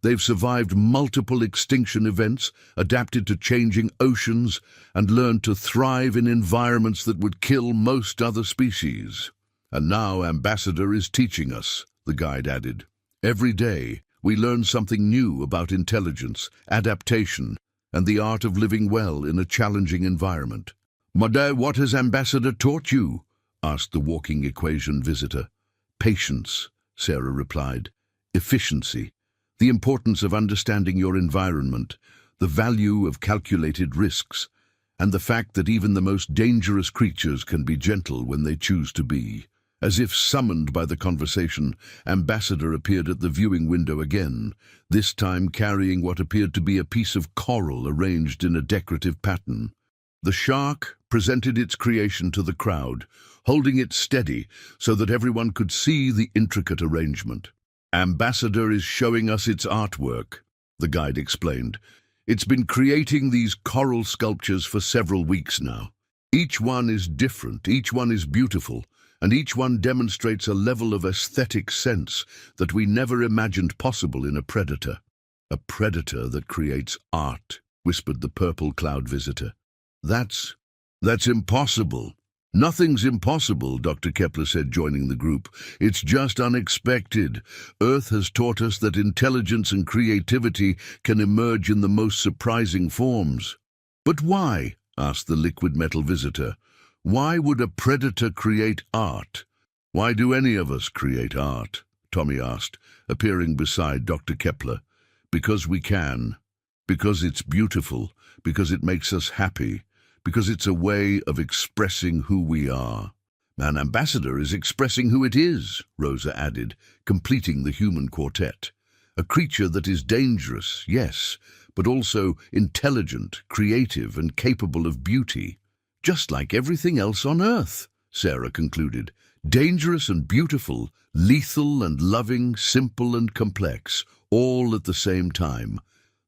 They've survived multiple extinction events, adapted to changing oceans, and learned to thrive in environments that would kill most other species. And now Ambassador is teaching us, the guide added. Every day, we learn something new about intelligence, adaptation, and the art of living well in a challenging environment. Madame, what has Ambassador taught you? Asked the walking equation visitor. Patience, Sarah replied. Efficiency, the importance of understanding your environment, the value of calculated risks, and the fact that even the most dangerous creatures can be gentle when they choose to be. As if summoned by the conversation, Ambassador appeared at the viewing window again, this time carrying what appeared to be a piece of coral arranged in a decorative pattern. The shark presented its creation to the crowd, holding it steady so that everyone could see the intricate arrangement. Ambassador is showing us its artwork, the guide explained. It's been creating these coral sculptures for several weeks now. Each one is different, each one is beautiful, and each one demonstrates a level of aesthetic sense that we never imagined possible in a predator. A predator that creates art, whispered the purple cloud visitor. That's impossible. Nothing's impossible, Dr. Kepler said, joining the group. It's just unexpected. Earth has taught us that intelligence and creativity can emerge in the most surprising forms. But why? Asked the liquid metal visitor. Why would a predator create art? Why do any of us create art? Tommy asked, appearing beside Dr. Kepler. Because we can. Because it's beautiful. Because it makes us happy. Because it's a way of expressing who we are. An ambassador is expressing who it is, Rosa added, completing the human quartet. A creature that is dangerous, yes, but also intelligent, creative, and capable of beauty. Just like everything else on Earth, Sarah concluded. Dangerous and beautiful, lethal and loving, simple and complex, all at the same time.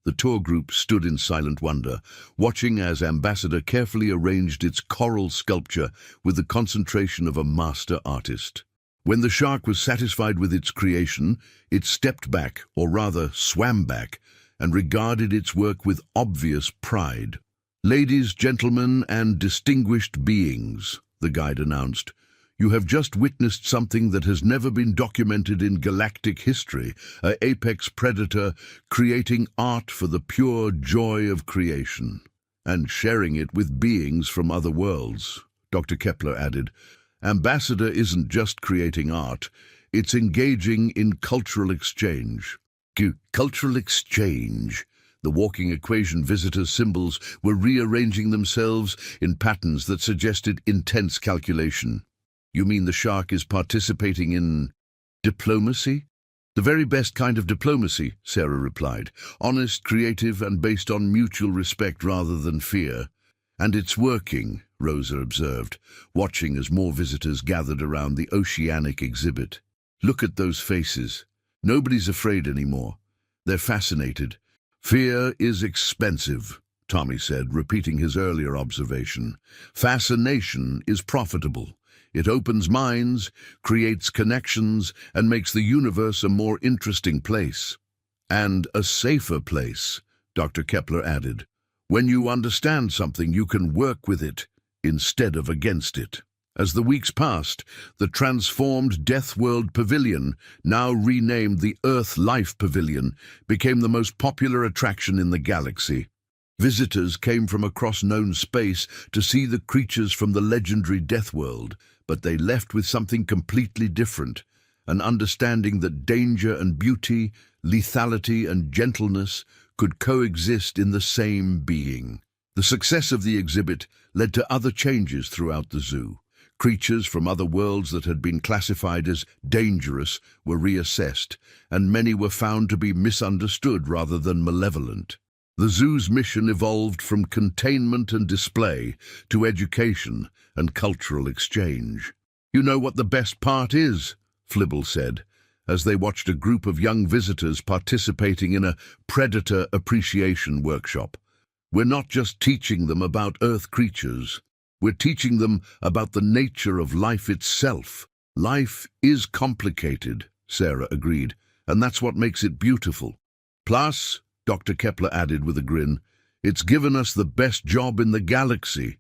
The tour group stood in silent wonder, watching as Ambassador carefully arranged its coral sculpture with the concentration of a master artist. When the shark was satisfied with its creation, it stepped back, or rather swam back, and regarded its work with obvious pride. Ladies, gentlemen, and distinguished beings, the guide announced, you have just witnessed something that has never been documented in galactic history, an apex predator creating art for the pure joy of creation, and sharing it with beings from other worlds, Dr. Kepler added. Ambassador isn't just creating art, it's engaging in cultural exchange. Cultural exchange. The walking equation visitors' symbols were rearranging themselves in patterns that suggested intense calculation. You mean the shark is participating in diplomacy? The very best kind of diplomacy, Sarah replied. Honest, creative, and based on mutual respect rather than fear. And it's working, Rosa observed, watching as more visitors gathered around the oceanic exhibit. Look at those faces. Nobody's afraid anymore. They're fascinated. Fear is expensive, Tommy said, repeating his earlier observation. Fascination is profitable. It opens minds, creates connections, and makes the universe a more interesting place. And a safer place, Dr. Kepler added. When you understand something, you can work with it instead of against it. As the weeks passed, the transformed Deathworld Pavilion, now renamed the Earth Life Pavilion, became the most popular attraction in the galaxy. Visitors came from across known space to see the creatures from the legendary Deathworld, but they left with something completely different, an understanding that danger and beauty, lethality and gentleness could coexist in the same being. The success of the exhibit led to other changes throughout the zoo. Creatures from other worlds that had been classified as dangerous were reassessed, and many were found to be misunderstood rather than malevolent. The zoo's mission evolved from containment and display to education and cultural exchange. You know what the best part is, Flibble said, as they watched a group of young visitors participating in a predator appreciation workshop. We're not just teaching them about Earth creatures. We're teaching them about the nature of life itself. Life is complicated, Sarah agreed, and that's what makes it beautiful. Plus, Dr. Kepler added with a grin, it's given us the best job in the galaxy.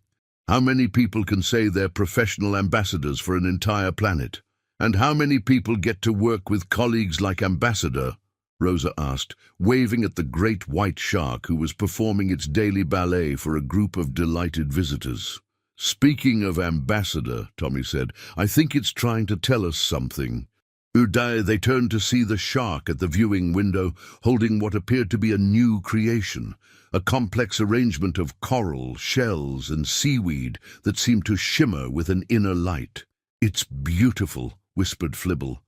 How many people can say they're professional ambassadors for an entire planet? And how many people get to work with colleagues like Ambassador? Rosa asked, waving at the great white shark who was performing its daily ballet for a group of delighted visitors. Speaking of Ambassador, Tommy said, I think it's trying to tell us something. They turned to see the shark at the viewing window, holding what appeared to be a new creation, a complex arrangement of coral, shells, and seaweed that seemed to shimmer with an inner light. It's beautiful, whispered Flibble.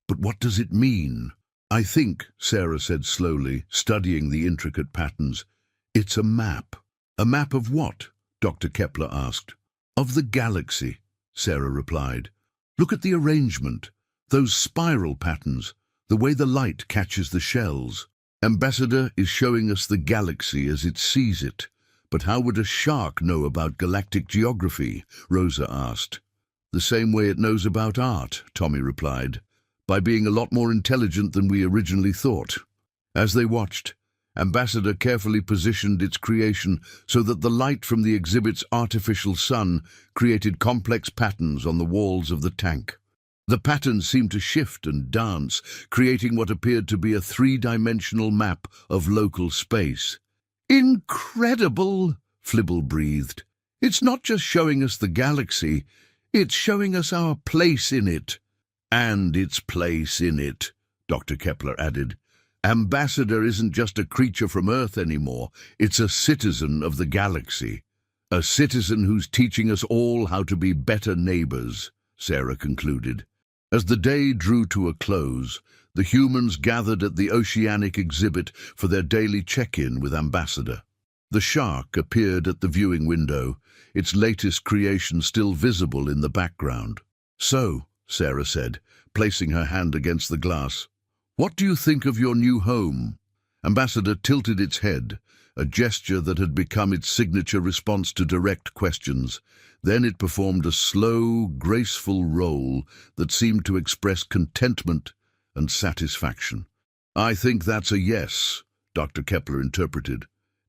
But what does it mean? I think, Sarah said slowly, studying the intricate patterns, it's a map. A map of what? Dr. Kepler asked. Of the galaxy, Sarah replied. Look at the arrangement, those spiral patterns, the way the light catches the shells. Ambassador is showing us the galaxy as it sees it. But how would a shark know about galactic geography? Rosa asked. The same way it knows about art, Tommy replied, by being a lot more intelligent than we originally thought. As they watched, Ambassador carefully positioned its creation so that the light from the exhibit's artificial sun created complex patterns on the walls of the tank. The patterns seemed to shift and dance, creating what appeared to be a three-dimensional map of local space. Incredible, Flibble breathed. It's not just showing us the galaxy, it's showing us our place in it. And its place in it, Dr. Kepler added. Ambassador isn't just a creature from Earth anymore, it's a citizen of the galaxy. A citizen who's teaching us all how to be better neighbors, Sarah concluded. As the day drew to a close, the humans gathered at the oceanic exhibit for their daily check-in with Ambassador. The shark appeared at the viewing window, its latest creation still visible in the background. So, Sarah said, placing her hand against the glass, what do you think of your new home? Ambassador tilted its head, a gesture that had become its signature response to direct questions. Then it performed a slow, graceful roll that seemed to express contentment and satisfaction. I think that's a yes, Dr. Kepler interpreted.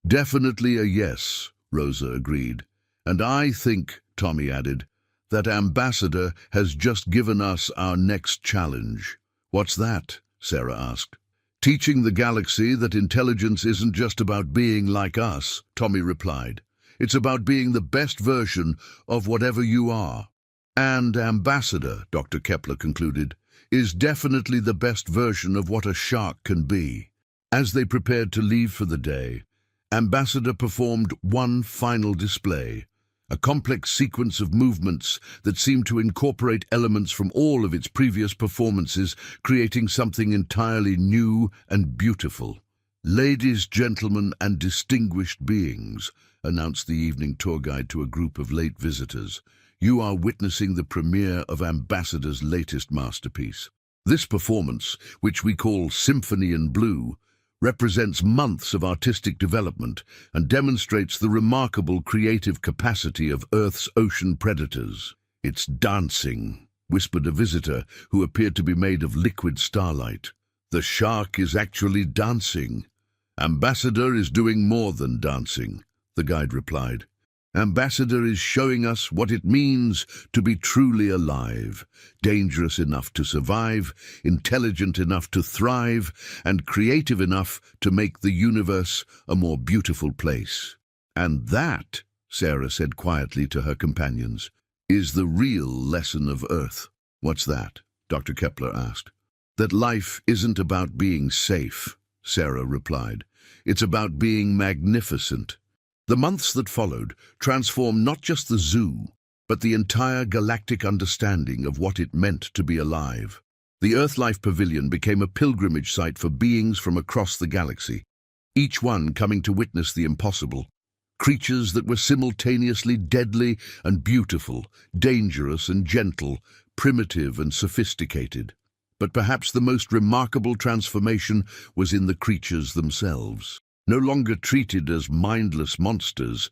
Definitely a yes, Rosa agreed. And I think, Tommy added, that Ambassador has just given us our next challenge. What's that? Sarah asked. Teaching the galaxy that intelligence isn't just about being like us, Tommy replied. It's about being the best version of whatever you are. And Ambassador, Dr. Kepler concluded, is definitely the best version of what a shark can be. As they prepared to leave for the day, Ambassador performed one final display, a complex sequence of movements that seemed to incorporate elements from all of its previous performances, creating something entirely new and beautiful. Ladies, gentlemen, and distinguished beings, announced the evening tour guide to a group of late visitors, you are witnessing the premiere of Ambassador's latest masterpiece. This performance, which we call Symphony in Blue, represents months of artistic development and demonstrates the remarkable creative capacity of Earth's ocean predators. It's dancing, whispered a visitor who appeared to be made of liquid starlight. The shark is actually dancing. Ambassador is doing more than dancing, the guide replied. Ambassador is showing us what it means to be truly alive, dangerous enough to survive, intelligent enough to thrive, and creative enough to make the universe a more beautiful place. And that, Sarah said quietly to her companions, is the real lesson of Earth. What's that? Dr. Kepler asked. That life isn't about being safe, Sarah replied. It's about being magnificent. The months that followed transformed not just the zoo, but the entire galactic understanding of what it meant to be alive. The Earthlife Pavilion became a pilgrimage site for beings from across the galaxy, each one coming to witness the impossible. Creatures that were simultaneously deadly and beautiful, dangerous and gentle, primitive and sophisticated. But perhaps the most remarkable transformation was in the creatures themselves. No longer treated as mindless monsters,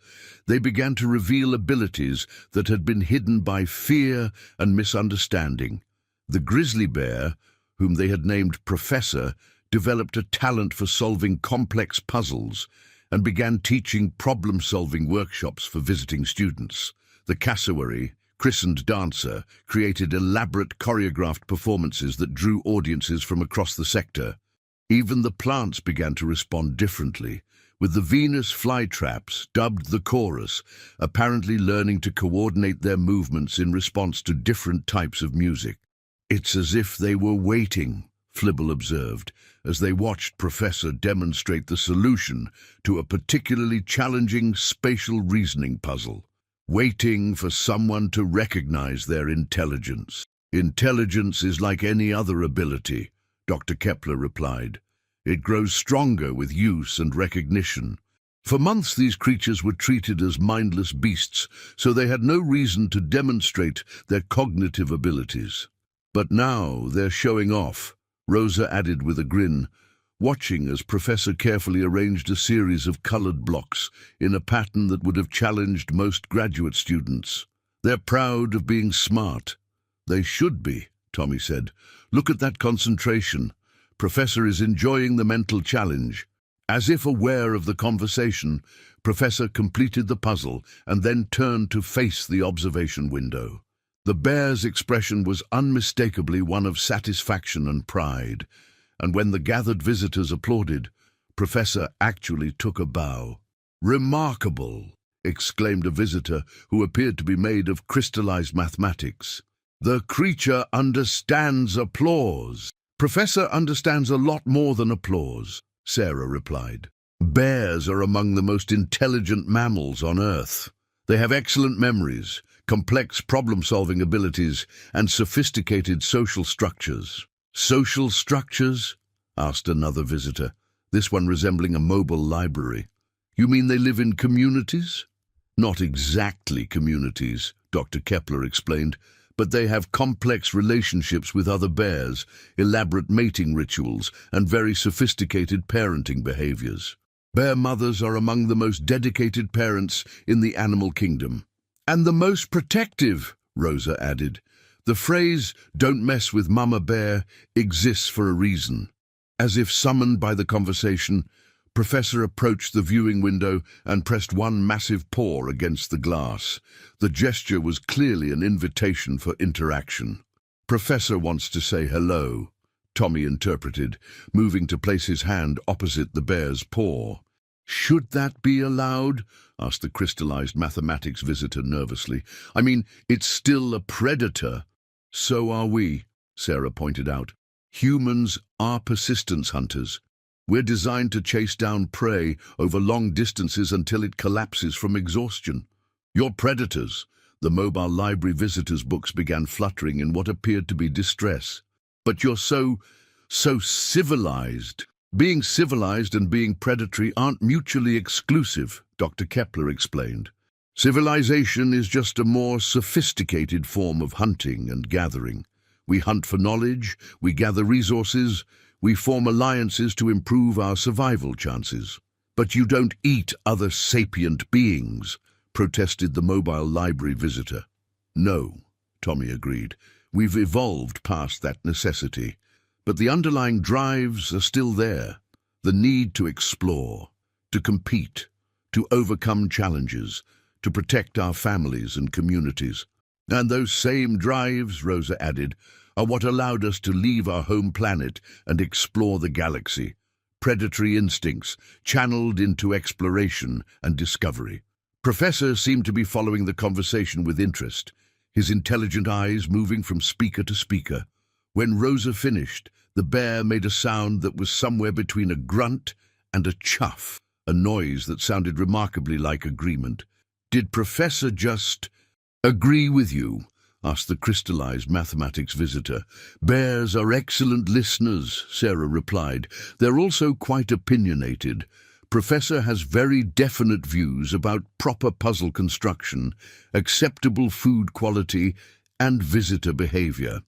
they began to reveal abilities that had been hidden by fear and misunderstanding. The grizzly bear, whom they had named Professor, developed a talent for solving complex puzzles and began teaching problem-solving workshops for visiting students. The cassowary, christened dancer, created elaborate choreographed performances that drew audiences from across the sector. Even the plants began to respond differently, with the Venus flytraps, dubbed the chorus, apparently learning to coordinate their movements in response to different types of music. "It's as if they were waiting," Flibble observed, as they watched Professor demonstrate the solution to a particularly challenging spatial reasoning puzzle. "Waiting for someone to recognize their intelligence." "Intelligence is like any other ability," Dr. Kepler replied. "It grows stronger with use and recognition." For months these creatures were treated as mindless beasts, so they had no reason to demonstrate their cognitive abilities. "But now they're showing off," Rosa added with a grin, watching as Professor carefully arranged a series of colored blocks in a pattern that would have challenged most graduate students. "They're proud of being smart." "They should be," Tommy said. "Look at that concentration. Professor is enjoying the mental challenge." As if aware of the conversation, Professor completed the puzzle and then turned to face the observation window. The bear's expression was unmistakably one of satisfaction and pride, and when the gathered visitors applauded, Professor actually took a bow. "Remarkable!" exclaimed a visitor who appeared to be made of crystallized mathematics. "The creature understands applause." "Professor understands a lot more than applause," Sarah replied. "Bears are among the most intelligent mammals on Earth. They have excellent memories, complex problem-solving abilities, and sophisticated social structures." "Social structures?" asked another visitor, this one resembling a mobile library. "You mean they live in communities?" "Not exactly communities," Dr. Kepler explained, "but they have complex relationships with other bears, elaborate mating rituals, and very sophisticated parenting behaviors. Bear mothers are among the most dedicated parents in the animal kingdom." "And the most protective," Rosa added. "The phrase, 'don't mess with Mama Bear,' exists for a reason." As if summoned by the conversation, Professor approached the viewing window and pressed one massive paw against the glass. The gesture was clearly an invitation for interaction. "Professor wants to say hello," Tommy interpreted, moving to place his hand opposite the bear's paw. "Should that be allowed?" asked the crystallized mathematics visitor nervously. "I mean, it's still a predator." "So are we," Sarah pointed out. "Humans are persistence hunters. We're designed to chase down prey over long distances until it collapses from exhaustion. You're predators." The mobile library visitors' books began fluttering in what appeared to be distress. "But you're so civilized." "Being civilized and being predatory aren't mutually exclusive," Dr. Kepler explained. "Civilization is just a more sophisticated form of hunting and gathering. We hunt for knowledge, we gather resources, we form alliances to improve our survival chances." "But you don't eat other sapient beings," protested the mobile library visitor. "No," Tommy agreed. "We've evolved past that necessity. But the underlying drives are still there. The need to explore, to compete, to overcome challenges, to protect our families and communities. And those same drives," Rosa added, "are what allowed us to leave our home planet and explore the galaxy. Predatory instincts channeled into exploration and discovery." Professor seemed to be following the conversation with interest, his intelligent eyes moving from speaker to speaker. When Rosa finished, the bear made a sound that was somewhere between a grunt and a chuff, a noise that sounded remarkably like agreement. "Did Professor just agree with you?" asked the crystallized mathematics visitor. "Bears are excellent listeners," Sarah replied. "They're also quite opinionated. Professor has very definite views about proper puzzle construction, acceptable food quality, and visitor behavior.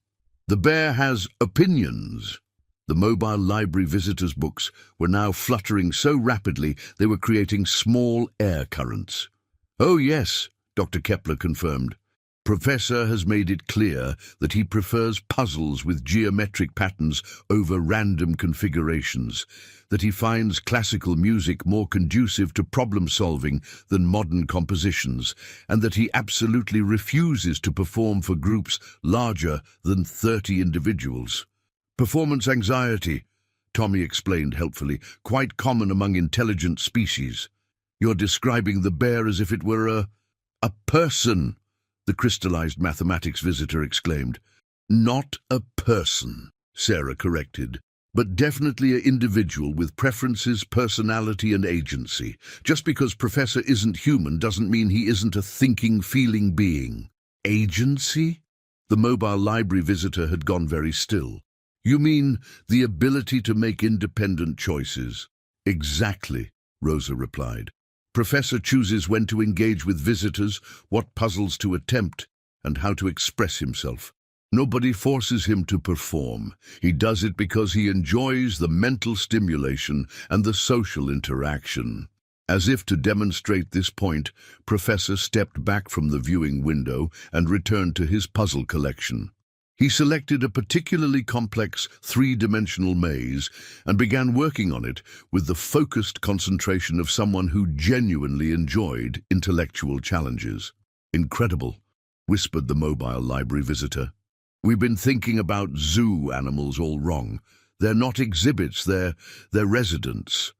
The bear has opinions." The mobile library visitors' books were now fluttering so rapidly they were creating small air currents. "Oh yes," Dr. Kepler confirmed. Professor has made it clear that he prefers puzzles with geometric patterns over random configurations, that he finds classical music more conducive to problem-solving than modern compositions, and that he absolutely refuses to perform for groups larger than 30 individuals. Performance anxiety, Tommy explained helpfully, quite common among intelligent species. You're describing the bear as if it were a person, the crystallized mathematics visitor exclaimed. Not a person, Sarah corrected, but definitely an individual with preferences, personality, and agency. Just because Professor isn't human doesn't mean he isn't a thinking, feeling being. Agency? The mobile library visitor had gone very still. You mean the ability to make independent choices? Exactly, Rosa replied. Professor chooses when to engage with visitors, what puzzles to attempt, and how to express himself. Nobody forces him to perform. He does it because he enjoys the mental stimulation and the social interaction. As if to demonstrate this point, Professor stepped back from the viewing window and returned to his puzzle collection. He selected a particularly complex three-dimensional maze and began working on it with the focused concentration of someone who genuinely enjoyed intellectual challenges. Incredible, whispered the mobile library visitor. We've been thinking about zoo animals all wrong. They're not exhibits, they're residents.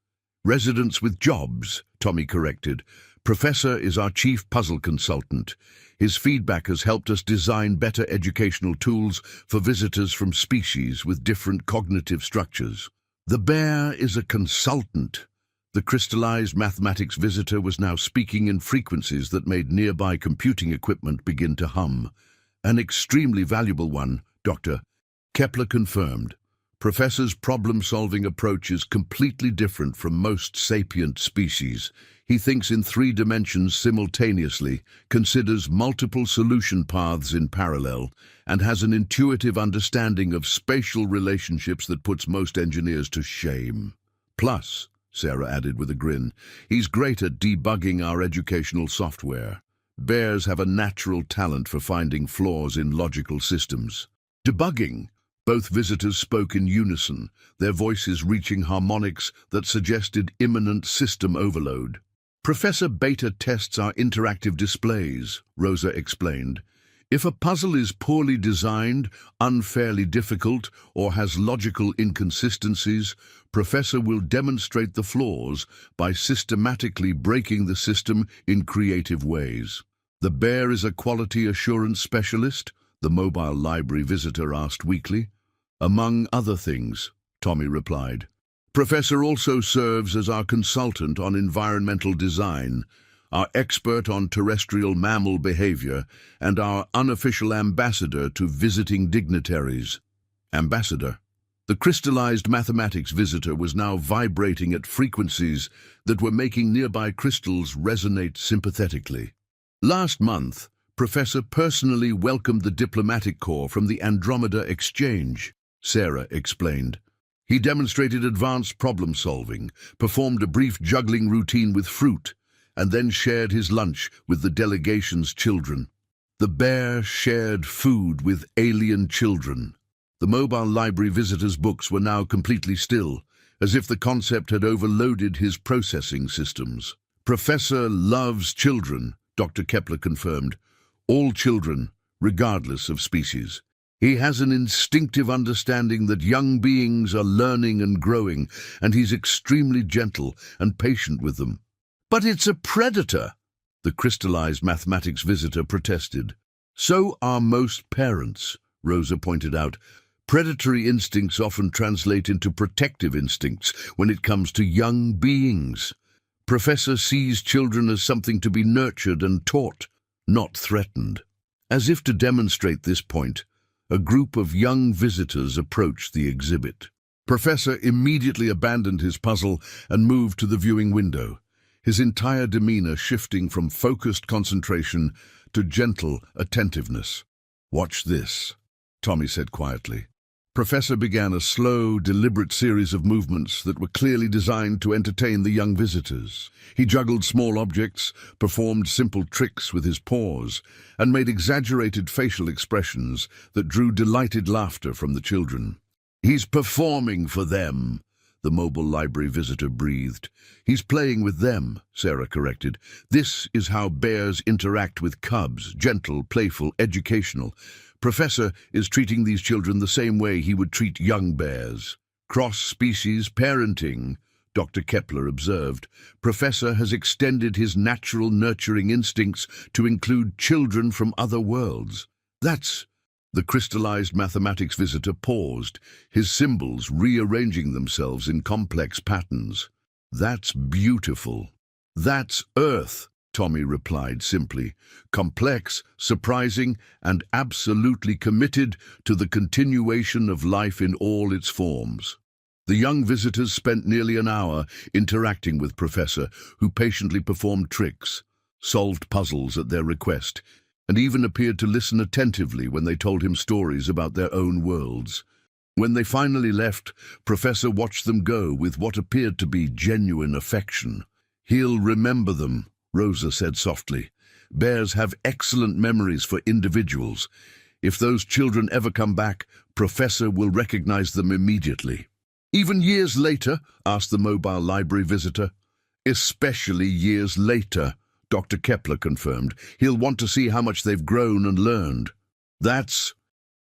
Residents with jobs, Tommy corrected. Professor is our chief puzzle consultant. His feedback has helped us design better educational tools for visitors from species with different cognitive structures. The bear is a consultant. The crystallized mathematics visitor was now speaking in frequencies that made nearby computing equipment begin to hum. An extremely valuable one, Doctor. Kepler confirmed. Professor's problem-solving approach is completely different from most sapient species. He thinks in 3 dimensions simultaneously, considers multiple solution paths in parallel, and has an intuitive understanding of spatial relationships that puts most engineers to shame. Plus, Sarah added with a grin, he's great at debugging our educational software. Bears have a natural talent for finding flaws in logical systems. Debugging. Both visitors spoke in unison, their voices reaching harmonics that suggested imminent system overload. Professor Beta tests our interactive displays, Rosa explained. If a puzzle is poorly designed, unfairly difficult, or has logical inconsistencies, Professor will demonstrate the flaws by systematically breaking the system in creative ways. The bear is a quality assurance specialist? The mobile library visitor asked weakly. Among other things, Tommy replied. Professor also serves as our consultant on environmental design, our expert on terrestrial mammal behavior, and our unofficial ambassador to visiting dignitaries. Ambassador. The crystallized mathematics visitor was now vibrating at frequencies that were making nearby crystals resonate sympathetically. Last month, Professor personally welcomed the diplomatic corps from the Andromeda Exchange, Sarah explained. He demonstrated advanced problem-solving, performed a brief juggling routine with fruit, and then shared his lunch with the delegation's children. The bear shared food with alien children. The mobile library visitor's books were now completely still, as if the concept had overloaded his processing systems. Professor loves children, Dr. Kepler confirmed. All children, regardless of species. He has an instinctive understanding that young beings are learning and growing, and he's extremely gentle and patient with them. But it's a predator, the crystallized mathematics visitor protested. So are most parents, Rosa pointed out. Predatory instincts often translate into protective instincts when it comes to young beings. Professor sees children as something to be nurtured and taught, not threatened. As if to demonstrate this point, a group of young visitors approached the exhibit. Professor immediately abandoned his puzzle and moved to the viewing window, his entire demeanor shifting from focused concentration to gentle attentiveness. "Watch this," Tommy said quietly. Professor began a slow, deliberate series of movements that were clearly designed to entertain the young visitors. He juggled small objects, performed simple tricks with his paws, and made exaggerated facial expressions that drew delighted laughter from the children. "He's performing for them," the mobile library visitor breathed. "He's playing with them," Sarah corrected. "This is how bears interact with cubs, gentle, playful, educational. Professor is treating these children the same way he would treat young bears. Cross-species parenting," Dr. Kepler observed. "Professor has extended his natural nurturing instincts to include children from other worlds. That's—" The crystallized mathematics visitor paused, his symbols rearranging themselves in complex patterns. "That's beautiful." "That's Earth," Tommy replied simply. "Complex, surprising, and absolutely committed to the continuation of life in all its forms." The young visitors spent nearly an hour interacting with Professor, who patiently performed tricks, solved puzzles at their request, and even appeared to listen attentively when they told him stories about their own worlds. When they finally left, Professor watched them go with what appeared to be genuine affection. "He'll remember them," Rosa said softly. "Bears have excellent memories for individuals. If those children ever come back, Professor will recognize them immediately." "Even years later?" asked the mobile library visitor. "Especially years later," Dr. Kepler confirmed. "He'll want to see how much they've grown and learned." "That's—"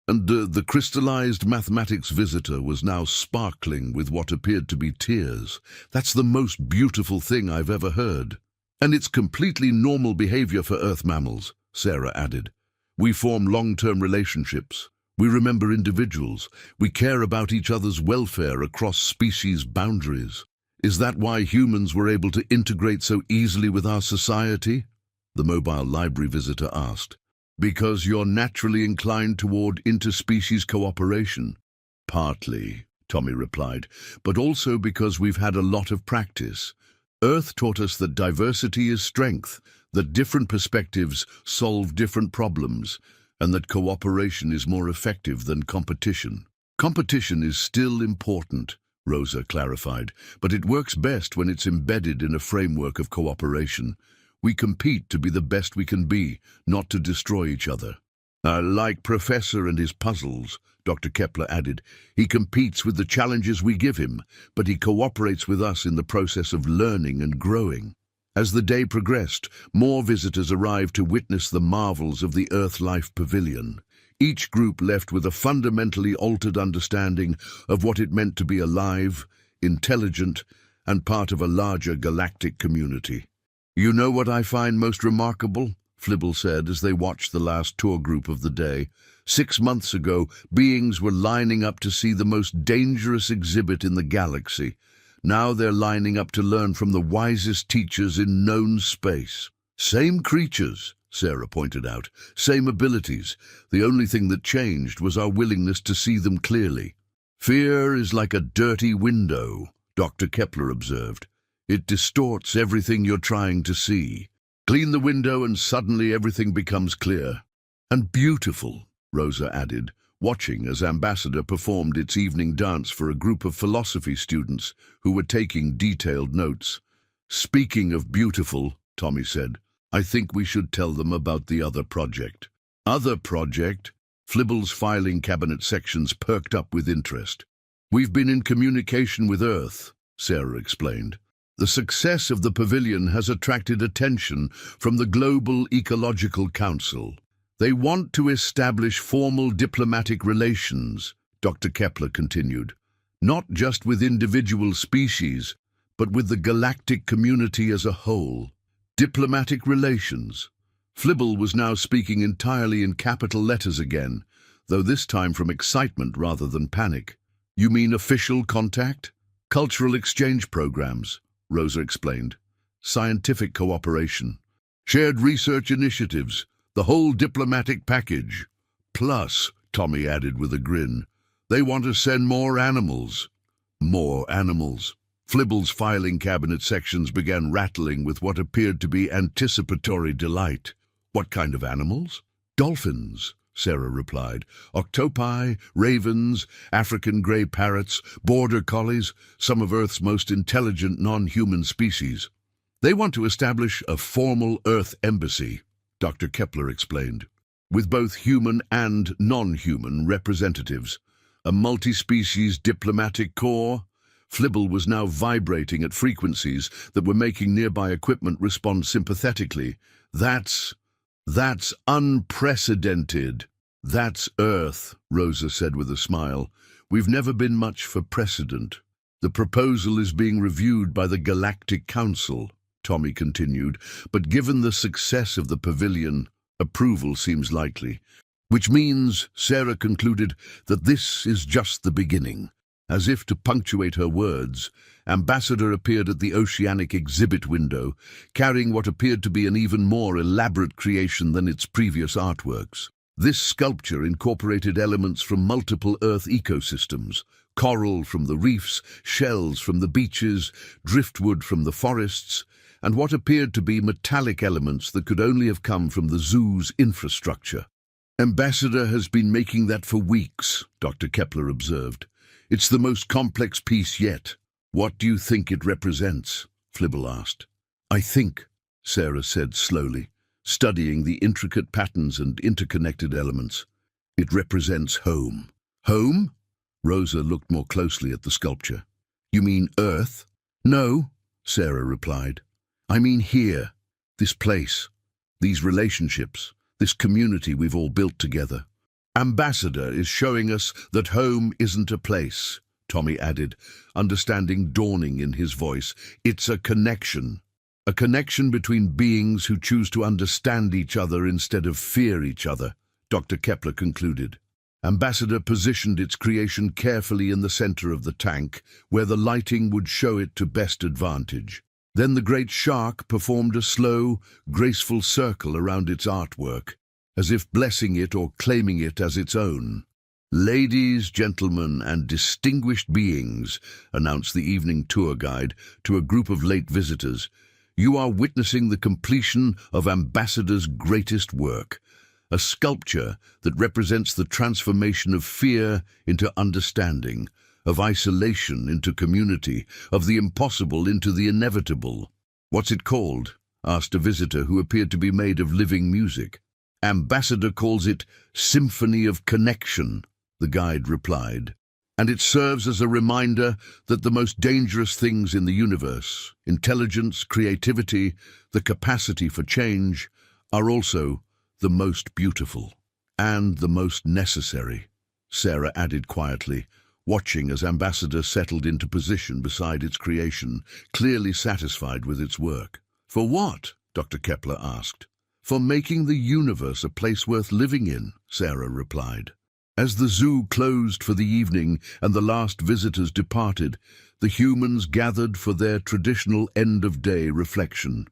And the crystallized mathematics visitor was now sparkling with what appeared to be tears. "That's the most beautiful thing I've ever heard. And it's completely normal behavior for Earth mammals," Sarah added. "We form long-term relationships. We remember individuals. We care about each other's welfare across species boundaries. Is that why humans were able to integrate so easily with our society?" the mobile library visitor asked. "Because you're naturally inclined toward interspecies cooperation." "Partly," Tommy replied, "but also because we've had a lot of practice. Earth taught us that diversity is strength, that different perspectives solve different problems, and that cooperation is more effective than competition." "Competition is still important," Rosa clarified, "but it works best when it's embedded in a framework of cooperation. We compete to be the best we can be, not to destroy each other." "Like Professor and his puzzles," Dr. Kepler added. "He competes with the challenges we give him, but he cooperates with us in the process of learning and growing." As the day progressed, more visitors arrived to witness the marvels of the Earth Life Pavilion. Each group left with a fundamentally altered understanding of what it meant to be alive, intelligent, and part of a larger galactic community. "You know what I find most remarkable?" Flibble said as they watched the last tour group of the day. 6 months ago, beings were lining up to see the most dangerous exhibit in the galaxy. Now they're lining up to learn from the wisest teachers in known space. "Same creatures," Sarah pointed out, "same abilities. The only thing that changed was our willingness to see them clearly." "Fear is like a dirty window," Dr. Kepler observed. "It distorts everything you're trying to see. Clean the window and suddenly everything becomes clear." "And beautiful," Rosa added, watching as Ambassador performed its evening dance for a group of philosophy students who were taking detailed notes. "Speaking of beautiful," Tommy said, "I think we should tell them about the other project." "Other project?" Flibble's filing cabinet sections perked up with interest. "We've been in communication with Earth," Sarah explained. "The success of the pavilion has attracted attention from the Global Ecological Council. They want to establish formal diplomatic relations," Dr. Kepler continued, "not just with individual species, but with the galactic community as a whole." "Diplomatic relations." Flibble was now speaking entirely in capital letters again, though this time from excitement rather than panic. "You mean official contact?" "Cultural exchange programs," Rosa explained. "Scientific cooperation. Shared research initiatives. The whole diplomatic package. Plus," Tommy added with a grin, "they want to send more animals." "More animals." Flibble's filing cabinet sections began rattling with what appeared to be anticipatory delight. "What kind of animals?" "Dolphins," Sarah replied. Octopi, ravens, African grey parrots, border collies, some of Earth's most intelligent non-human species. They want to establish a formal Earth embassy, Dr. Kepler explained, with both human and non-human representatives. A multi-species diplomatic corps. Flibble was now vibrating at frequencies that were making nearby equipment respond sympathetically. That's unprecedented. That's Earth, Rosa said with a smile. We've never been much for precedent. The proposal is being reviewed by the Galactic Council, Tommy continued, but given the success of the pavilion, approval seems likely. Which means, Sarah concluded, that this is just the beginning. As if to punctuate her words, Ambassador appeared at the oceanic exhibit window, carrying what appeared to be an even more elaborate creation than its previous artworks. This sculpture incorporated elements from multiple Earth ecosystems: coral from the reefs, shells from the beaches, driftwood from the forests, and what appeared to be metallic elements that could only have come from the zoo's infrastructure. Ambassador has been making that for weeks, Dr. Kepler observed. It's the most complex piece yet. What do you think it represents? Flibble asked. I think, Sarah said slowly, studying the intricate patterns and interconnected elements. It represents home. Home? Rosa looked more closely at the sculpture. You mean Earth? No, Sarah replied. I mean here, this place, these relationships, this community we've all built together. Ambassador is showing us that home isn't a place, Tommy added, understanding dawning in his voice. It's a connection between beings who choose to understand each other instead of fear each other, Dr. Kepler concluded. Ambassador positioned its creation carefully in the center of the tank, where the lighting would show it to best advantage. Then the great shark performed a slow, graceful circle around its artwork, as if blessing it or claiming it as its own. Ladies, gentlemen, and distinguished beings, announced the evening tour guide to a group of late visitors, you are witnessing the completion of Ambassador's greatest work, a sculpture that represents the transformation of fear into understanding, of isolation into community, of the impossible into the inevitable. What's it called? Asked a visitor who appeared to be made of living music. Ambassador calls it Symphony of Connection, the guide replied. And it serves as a reminder that the most dangerous things in the universe, intelligence, creativity, the capacity for change, are also the most beautiful and the most necessary, Sarah added quietly, watching as Ambassador settled into position beside its creation, clearly satisfied with its work. For what? Dr. Kepler asked. For making the universe a place worth living in, Sarah replied. As the zoo closed for the evening and the last visitors departed, the humans gathered for their traditional end-of-day reflection.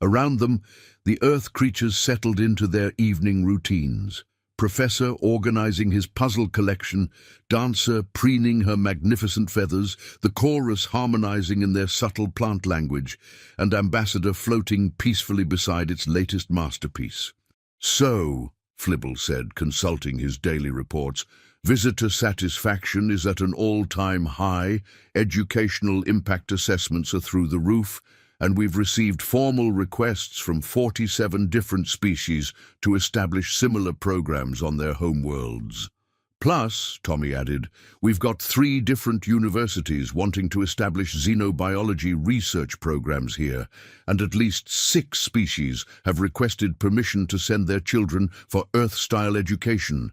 Around them, the Earth creatures settled into their evening routines. Professor organizing his puzzle collection, Dancer preening her magnificent feathers, the chorus harmonizing in their subtle plant language, and Ambassador floating peacefully beside its latest masterpiece. So, Flibble said, consulting his daily reports, visitor satisfaction is at an all-time high, educational impact assessments are through the roof, and we've received formal requests from 47 different species to establish similar programs on their homeworlds. Plus, Tommy added, we've got 3 different universities wanting to establish xenobiology research programs here, and at least 6 species have requested permission to send their children for Earth-style education.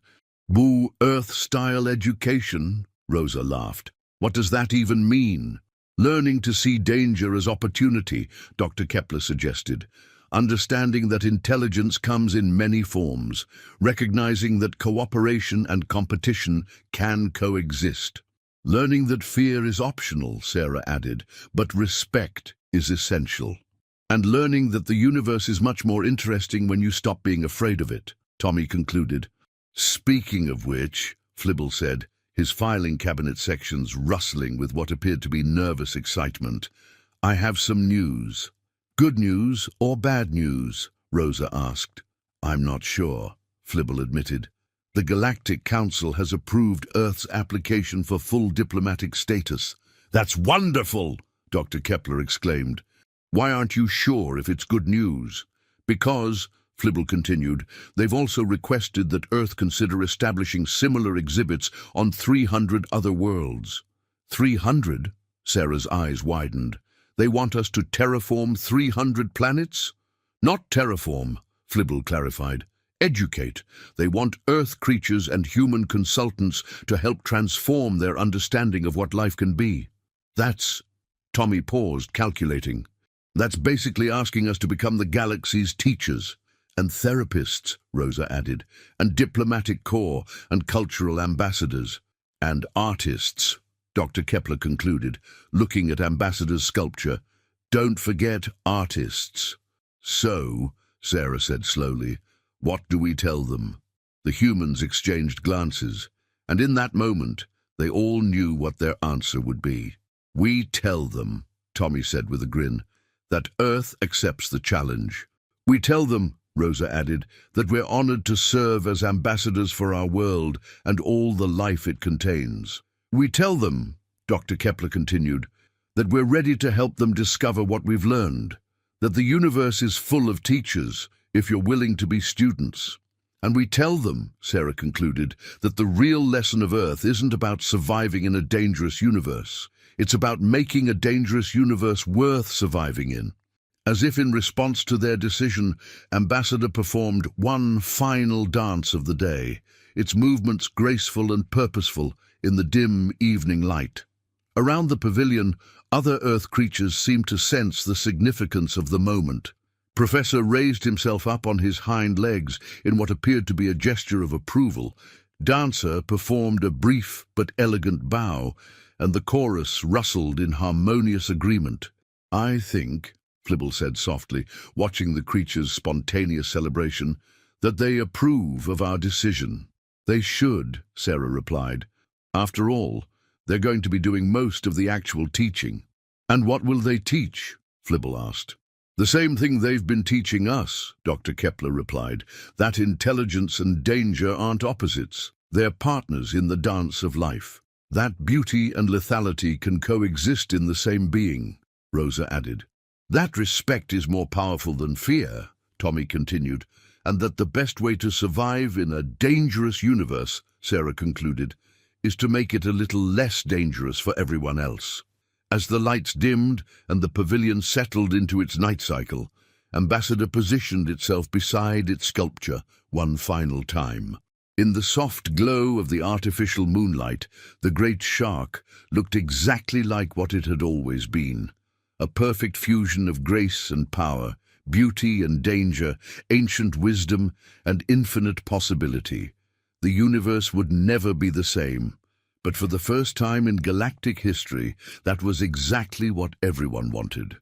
Boo, Earth-style education? Rosa laughed. What does that even mean? Learning to see danger as opportunity, Dr. Kepler suggested. Understanding that intelligence comes in many forms, recognizing that cooperation and competition can coexist. Learning that fear is optional, Sarah added, but respect is essential. And learning that the universe is much more interesting when you stop being afraid of it, Tommy concluded. Speaking of which, Flibble said, his filing cabinet sections rustling with what appeared to be nervous excitement, I have some news. Good news or bad news? Rosa asked. I'm not sure, Flibble admitted. The Galactic Council has approved Earth's application for full diplomatic status. That's wonderful, Dr. Kepler exclaimed. Why aren't you sure if it's good news? Because, Flibble continued, they've also requested that Earth consider establishing similar exhibits on 300 other worlds. 300? Sarah's eyes widened. They want us to terraform 300 planets? Not terraform, Flibble clarified. Educate. They want Earth creatures and human consultants to help transform their understanding of what life can be. That's... Tommy paused, calculating. That's basically asking us to become the galaxy's teachers. And therapists, Rosa added, and diplomatic corps, and cultural ambassadors. And artists, Dr. Kepler concluded, looking at Ambassador's sculpture. Don't forget artists. So, Sarah said slowly, what do we tell them? The humans exchanged glances, and in that moment, they all knew what their answer would be. We tell them, Tommy said with a grin, that Earth accepts the challenge. We tell them, Rosa added, that we're honored to serve as ambassadors for our world and all the life it contains. We tell them, Dr. Kepler continued, that we're ready to help them discover what we've learned, that the universe is full of teachers if you're willing to be students. And we tell them, Sarah concluded, that the real lesson of Earth isn't about surviving in a dangerous universe. It's about making a dangerous universe worth surviving in. As if in response to their decision, Ambassador performed one final dance of the day, its movements graceful and purposeful in the dim evening light. Around the pavilion, other Earth creatures seemed to sense the significance of the moment. Professor raised himself up on his hind legs in what appeared to be a gesture of approval. Dancer performed a brief but elegant bow, and the chorus rustled in harmonious agreement. I think, Flibble said softly, watching the creature's spontaneous celebration, that they approve of our decision. They should, Sarah replied. After all, they're going to be doing most of the actual teaching. And what will they teach? Flibble asked. The same thing they've been teaching us, Dr. Kepler replied, that intelligence and danger aren't opposites. They're partners in the dance of life. That beauty and lethality can coexist in the same being, Rosa added. That respect is more powerful than fear, Tommy continued, and that the best way to survive in a dangerous universe, Sarah concluded, is to make it a little less dangerous for everyone else. As the lights dimmed and the pavilion settled into its night cycle, Ambassador positioned itself beside its sculpture one final time. In the soft glow of the artificial moonlight, the great shark looked exactly like what it had always been. A perfect fusion of grace and power, beauty and danger, ancient wisdom and infinite possibility. The universe would never be the same, but for the first time in galactic history, that was exactly what everyone wanted.